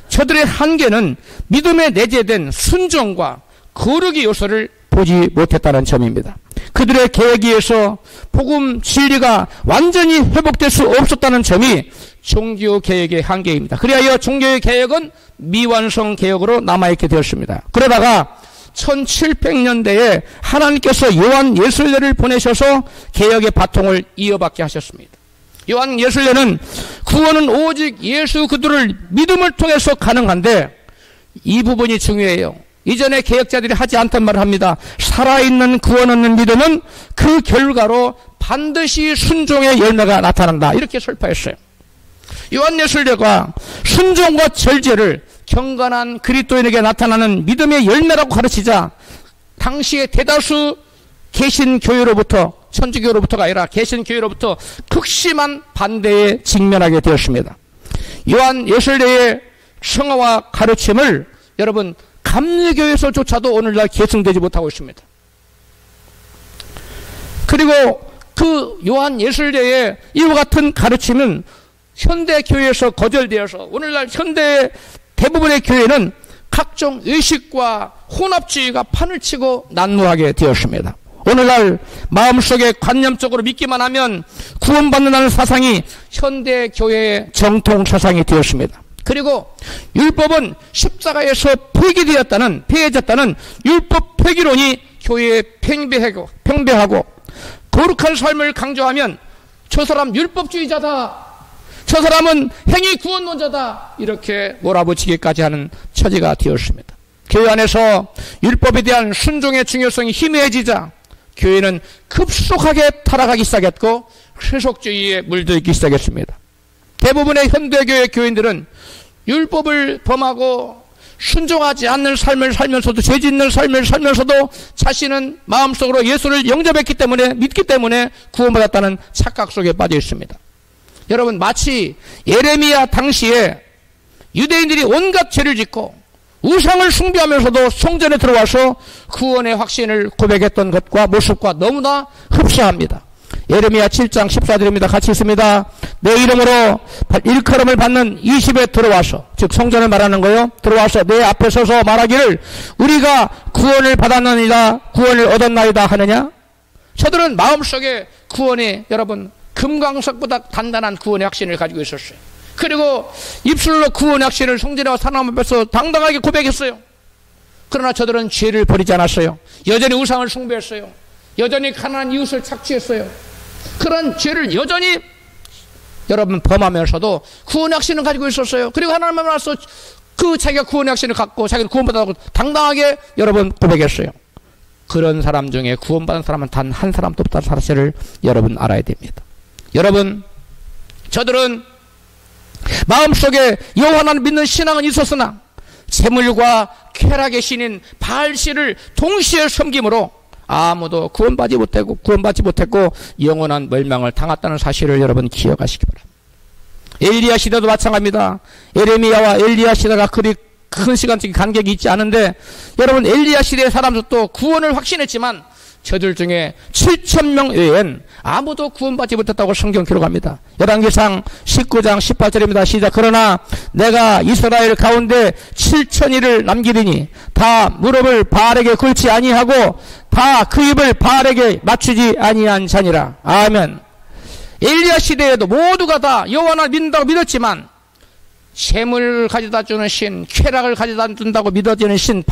저들의 한계는 믿음에 내재된 순종과 거룩의 요소를 보지 못했다는 점입니다. 그들의 개혁에 의해서 복음 진리가 완전히 회복될 수 없었다는 점이 종교개혁의 한계입니다. 그리하여 종교개혁은 미완성 개혁으로 남아있게 되었습니다. 그러다가 1700년대에 하나님께서 요한 예술례를 보내셔서 개혁의 바통을 이어받게 하셨습니다. 요한 예술례는 구원은 오직 예수 그리스도를 믿음을 통해서 가능한데 이 부분이 중요해요. 이전에 개혁자들이 하지 않던 말을 합니다. 살아있는 구원 얻는 믿음은 그 결과로 반드시 순종의 열매가 나타난다. 이렇게 설파했어요. 요한 예술례가 순종과 절제를 경건한 그리스도인에게 나타나는 믿음의 열매라고 가르치자 당시의 대다수 개신교회로부터, 천주교로부터가 아니라 개신교회로부터 극심한 반대에 직면하게 되었습니다. 요한 예술례의 성화와 가르침을 여러분 감리교에서조차도 오늘날 계승되지 못하고 있습니다. 그리고 그 요한 예술례의 이와 같은 가르침은 현대교회에서 거절되어서 오늘날 현대 대부분의 교회는 각종 의식과 혼합주의가 판을 치고 난무하게 되었습니다. 오늘날 마음속에 관념적으로 믿기만 하면 구원받는다는 사상이 현대교회의 정통 사상이 되었습니다. 그리고 율법은 십자가에서 폐해졌다는 율법 폐기론이 교회에 팽배하고 거룩한 삶을 강조하면 저 사람 율법주의자다, 저 사람은 행위 구원론자다, 이렇게 몰아붙이기까지 하는 처지가 되었습니다. 교회 안에서 율법에 대한 순종의 중요성이 희미해지자 교회는 급속하게 타락하기 시작했고 세속주의에 물들기 시작했습니다. 대부분의 현대교회 교인들은 율법을 범하고 순종하지 않는 삶을 살면서도, 죄 짓는 삶을 살면서도 자신은 마음속으로 예수를 영접했기 때문에, 믿기 때문에 구원받았다는 착각 속에 빠져 있습니다. 여러분, 마치 예레미야 당시에 유대인들이 온갖 죄를 짓고 우상을 숭배하면서도 성전에 들어와서 구원의 확신을 고백했던 것과 모습과 너무나 흡사합니다. 예레미야 7장 14절입니다. 같이 있습니다. 내 이름으로 일컬음을 받는 이 집에 들어와서, 즉 성전을 말하는 거예요. 들어와서 내 앞에 서서 말하기를 우리가 구원을 받았느니라, 구원을 얻었나이다 하느냐? 저들은 마음속에 구원이 여러분 금강석보다 단단한 구원의 확신을 가지고 있었어요. 그리고 입술로 구원의 확신을 성전과 사람 앞에서 당당하게 고백했어요. 그러나 저들은 죄를 버리지 않았어요. 여전히 우상을 숭배했어요. 여전히 가난한 이웃을 착취했어요. 그런 죄를 여전히 여러분 범하면서도 구원의 확신을 가지고 있었어요. 그리고 하나님 앞에 와서 그 자기가 구원의 확신을 갖고 자기는 구원받았다고 당당하게 여러분 고백했어요. 그런 사람 중에 구원받은 사람은 단 한 사람도 없다는 사실을 여러분 알아야 됩니다. 여러분, 저들은 마음속에 여호와 하나님 믿는 신앙은 있었으나 재물과 쾌락의 신인 바알씨를 동시에 섬김으로 아무도 구원받지 못했고 영원한 멸망을 당했다는 사실을 여러분 기억하시기 바랍니다. 엘리야 시대도 마찬가지입니다. 예레미야와 엘리야 시대가 그리 큰 시간적인 간격이 있지 않은데 여러분 엘리야 시대의 사람들도 구원을 확신했지만 저들 중에 7,000명 외엔 아무도 구원받지 못했다고 성경 기록합니다. 열왕기상 19장 18절입니다. 시작. 그러나 내가 이스라엘 가운데 7,000일을 남기리니 다 무릎을 바알에게 꿇지 아니하고 다 그 입을 바알에게 맞추지 아니한 자니라. 아멘. 엘리야 시대에도 모두가 다 여호와를 믿는다고 믿었지만 재물을 가져다 주는 신, 쾌락을 가져다 준다고 믿어지는 신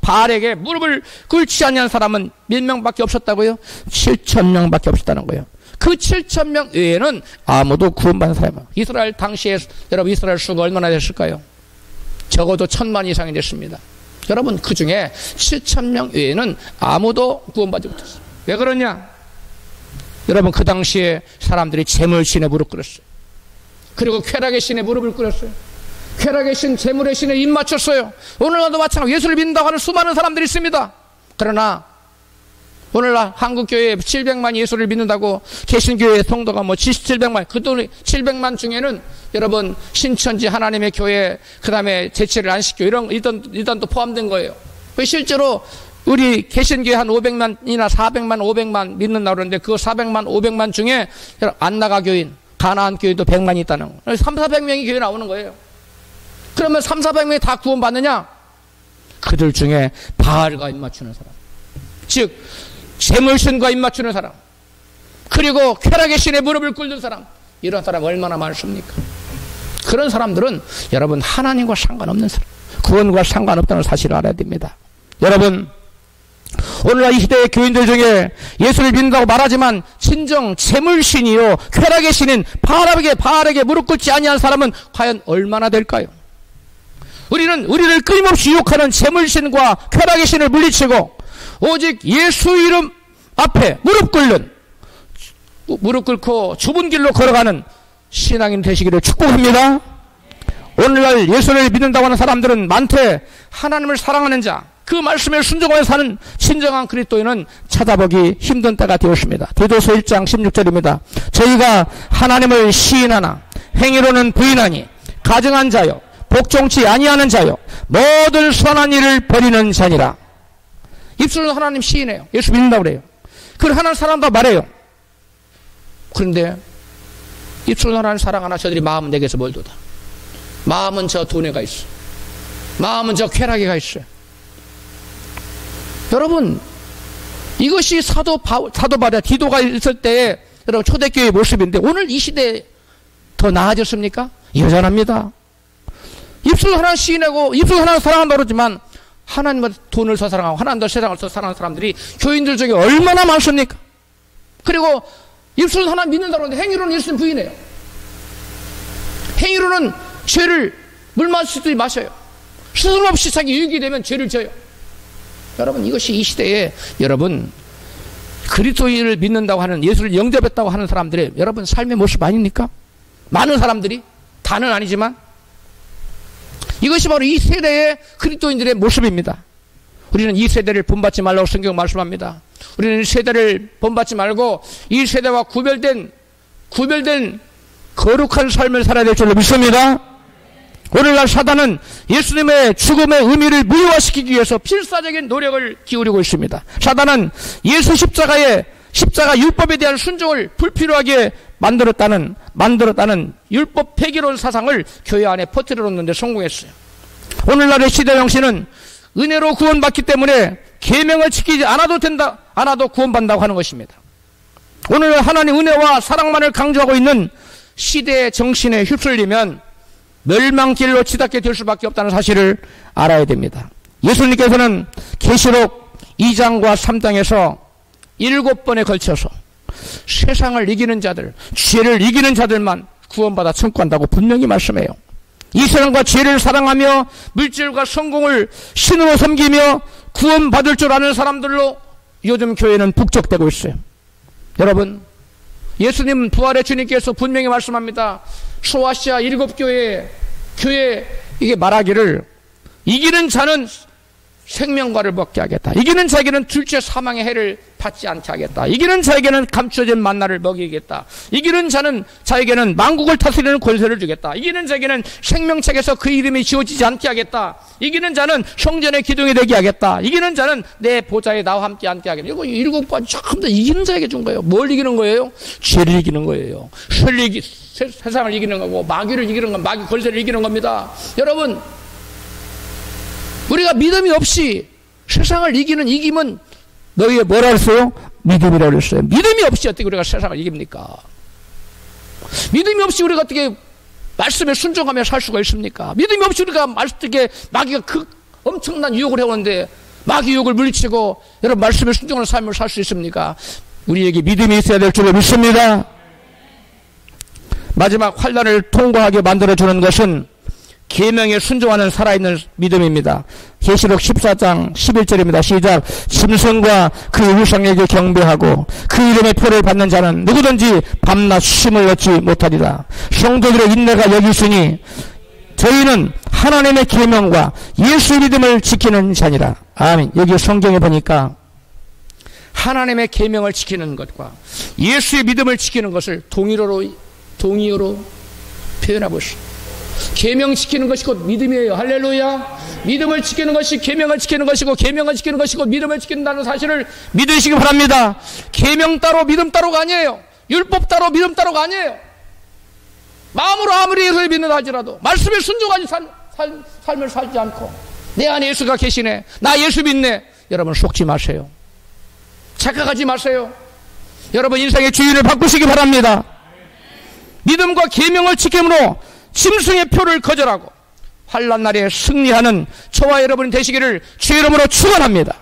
바알에게 무릎을 꿇지 않는 사람은 몇 명밖에 없었다고요? 7,000명밖에 없었다는 거예요. 그 7,000명 외에는 아무도 구원받은 사람이 없어요. 이스라엘 당시에 여러분 이스라엘 수가 얼마나 됐을까요? 적어도 1,000만 이상이 됐습니다. 여러분 그 중에 7,000명 외에는 아무도 구원받지 못했어요. 왜 그러냐? 여러분 그 당시에 사람들이 재물신에 무릎 꿇었어요. 그리고 쾌락의 신에 무릎을 꿇었어요. 쾌락의 신, 재물의 신에 입 맞췄어요. 오늘날도 마찬가지로 예수를 믿는다고 하는 수많은 사람들이 있습니다. 그러나 오늘날 한국교회에 700만 예수를 믿는다고 개신교회 성도가 뭐 700만, 그 돈 700만 중에는 여러분 신천지 하나님의 교회, 그 다음에 제치를 안식교 일단 또 포함된 거예요. 실제로 우리 개신교회 한 500만이나 400만, 500만 믿는다고 그러는데 그 400만, 500만 중에 안나가 교인, 가나안 교회도 100만이 있다는 거예요. 300~400명이 교회 나오는 거예요. 그러면 300~400명이 다 구원받느냐? 그들 중에 바알과 입맞추는 사람, 즉 재물신과 입맞추는 사람, 그리고 쾌락의 신에 무릎을 꿇는 사람, 이런 사람 얼마나 많습니까? 그런 사람들은 여러분 하나님과 상관없는 사람, 구원과 상관없다는 사실을 알아야 됩니다. 여러분 오늘날 이 시대의 교인들 중에 예수를 믿는다고 말하지만 진정 재물신이요 쾌락의 신인 바알에게 무릎 꿇지 아니한 사람은 과연 얼마나 될까요? 우리를 끊임없이 유혹하는 재물신과 쾌락의 신을 물리치고 오직 예수 이름 앞에 무릎 꿇고 좁은 길로 걸어가는 신앙인 되시기를 축복합니다. 오늘날 예수를 믿는다고 하는 사람들은 많대. 하나님을 사랑하는 자, 그 말씀에 순종하여 사는 진정한 그리스도인은 찾아보기 힘든 때가 되었습니다. 디도서 1장 16절입니다. 저희가 하나님을 시인하나 행위로는 부인하니 가증한 자요 복종치 아니하는 자요 모든 선한 일을 버리는 자니라. 입술로 하나님 시인해요. 예수 믿는다고 그래요. 그걸 하나님 사랑한다고 말해요. 그런데 입술로 하나님 사랑하나 저들이 마음은 내게서 멀도다. 마음은 저 돈에 가 있어. 마음은 저 쾌락에 가 있어요. 여러분 이것이 사도 바울의 디도가 있을 때의 여러분 초대교회의 모습인데 오늘 이 시대에 더 나아졌습니까? 여전합니다. 입술로 하나님 시인하고 입술로 하나님 사랑한다고 그러지만 하나님은 돈을 더 사랑하고 하나님도 세상을 더 사랑하는 사람들이 교인들 중에 얼마나 많습니까? 그리고 입술로 하나님 믿는다고 하는데 행위로는 예수님 부인해요. 행위로는 죄를 물 마시듯이 마셔요. 스스럼없이 자기 유익이 되면 죄를 져요. 여러분 이것이 이 시대에 여러분 그리스도인을 믿는다고 하는 예수를 영접했다고 하는 사람들의 여러분 삶의 모습 아닙니까? 많은 사람들이 다는 아니지만 이것이 바로 이 세대의 그리스도인들의 모습입니다. 우리는 이 세대를 본받지 말라고 성경 말씀합니다. 우리는 이 세대를 본받지 말고 이 세대와 구별된 거룩한 삶을 살아야 될 줄로 믿습니다. 오늘날 사단은 예수님의 죽음의 의미를 무효화시키기 위해서 필사적인 노력을 기울이고 있습니다. 사단은 예수 십자가 율법에 대한 순종을 불필요하게 만들었다는 율법 폐기론 사상을 교회 안에 퍼뜨려 놓는데 성공했어요. 오늘날의 시대 정신은 은혜로 구원받기 때문에 계명을 지키지 않아도 구원받는다고 하는 것입니다. 오늘 하나님 은혜와 사랑만을 강조하고 있는 시대의 정신에 휩쓸리면 멸망길로 치닫게 될 수밖에 없다는 사실을 알아야 됩니다. 예수님께서는 계시록 2장과 3장에서 7번에 걸쳐서 세상을 이기는 자들, 죄를 이기는 자들만 구원받아 천국한다고 분명히 말씀해요. 이 세상과 죄를 사랑하며 물질과 성공을 신으로 섬기며 구원받을 줄 아는 사람들로 요즘 교회는 북적대고 있어요. 여러분 예수님 부활의 주님께서 분명히 말씀합니다. 소아시아 7교회 이게 말하기를 이기는 자는 생명과를 먹게 하겠다. 이기는 자에게는 둘째 사망의 해를 받지 않게 하겠다. 이기는 자에게는 감추어진 만나를 먹이겠다. 이기는 자는 자에게는 만국을 다스리는 권세를 주겠다. 이기는 자에게는 생명책에서 그 이름이 지워지지 않게 하겠다. 이기는 자는 성전의 기둥이 되게 하겠다. 이기는 자는 내 보좌에 나와 함께 앉게 하겠다. 이거 7번 전부 다 이기는 자에게 준 거예요. 뭘 이기는 거예요? 죄를 이기는 거예요. 세상을 이기는 거고 마귀를 이기는 건 마귀 권세를 이기는 겁니다. 여러분, 우리가 믿음이 없이 세상을 이기면 너희의 뭐라 그랬어요? 믿음이라고 그랬어요. 믿음이 없이 어떻게 우리가 세상을 이깁니까? 믿음이 없이 우리가 어떻게 말씀에 순종하며 살 수가 있습니까? 믿음이 없이 우리가 어떻게 마귀가 엄청난 유혹을 해오는데 마귀 유혹을 물리치고 여러분 말씀에 순종하는 삶을 살 수 있습니까? 우리에게 믿음이 있어야 될 줄로 믿습니다. 마지막 환난을 통과하게 만들어주는 것은 계명에 순종하는 살아있는 믿음입니다. 계시록 14장 11절입니다. 시작. 짐승과 그 우상에게 경배하고 그 이름의 표를 받는 자는 누구든지 밤낮 쉼을 얻지 못하리라. 성도들의 인내가 여기 있으니 저희는 하나님의 계명과 예수의 믿음을 지키는 자니라. 아멘. 여기 성경에 보니까 하나님의 계명을 지키는 것과 예수의 믿음을 지키는 것을 동의어로 표현하고 있습니다. 계명 지키는 것이 곧 믿음이에요. 할렐루야. 믿음을 지키는 것이 계명을 지키는 것이고 계명을 지키는 것이 곧 믿음을 지킨다는 사실을 믿으시기 바랍니다. 계명 따로 믿음 따로가 아니에요. 율법 따로 믿음 따로가 아니에요. 마음으로 아무리 예수를 믿는다 할지라도 말씀에 순종하지 삶을 살지 않고 내 안에 예수가 계시네, 나 예수 믿네, 여러분 속지 마세요. 착각하지 마세요. 여러분 인생의 주인을 바꾸시기 바랍니다. 믿음과 계명을 지킴으로 짐승의 표를 거절하고 환난 날에 승리하는 저와 여러분이 되시기를 주의 이름으로 축원합니다.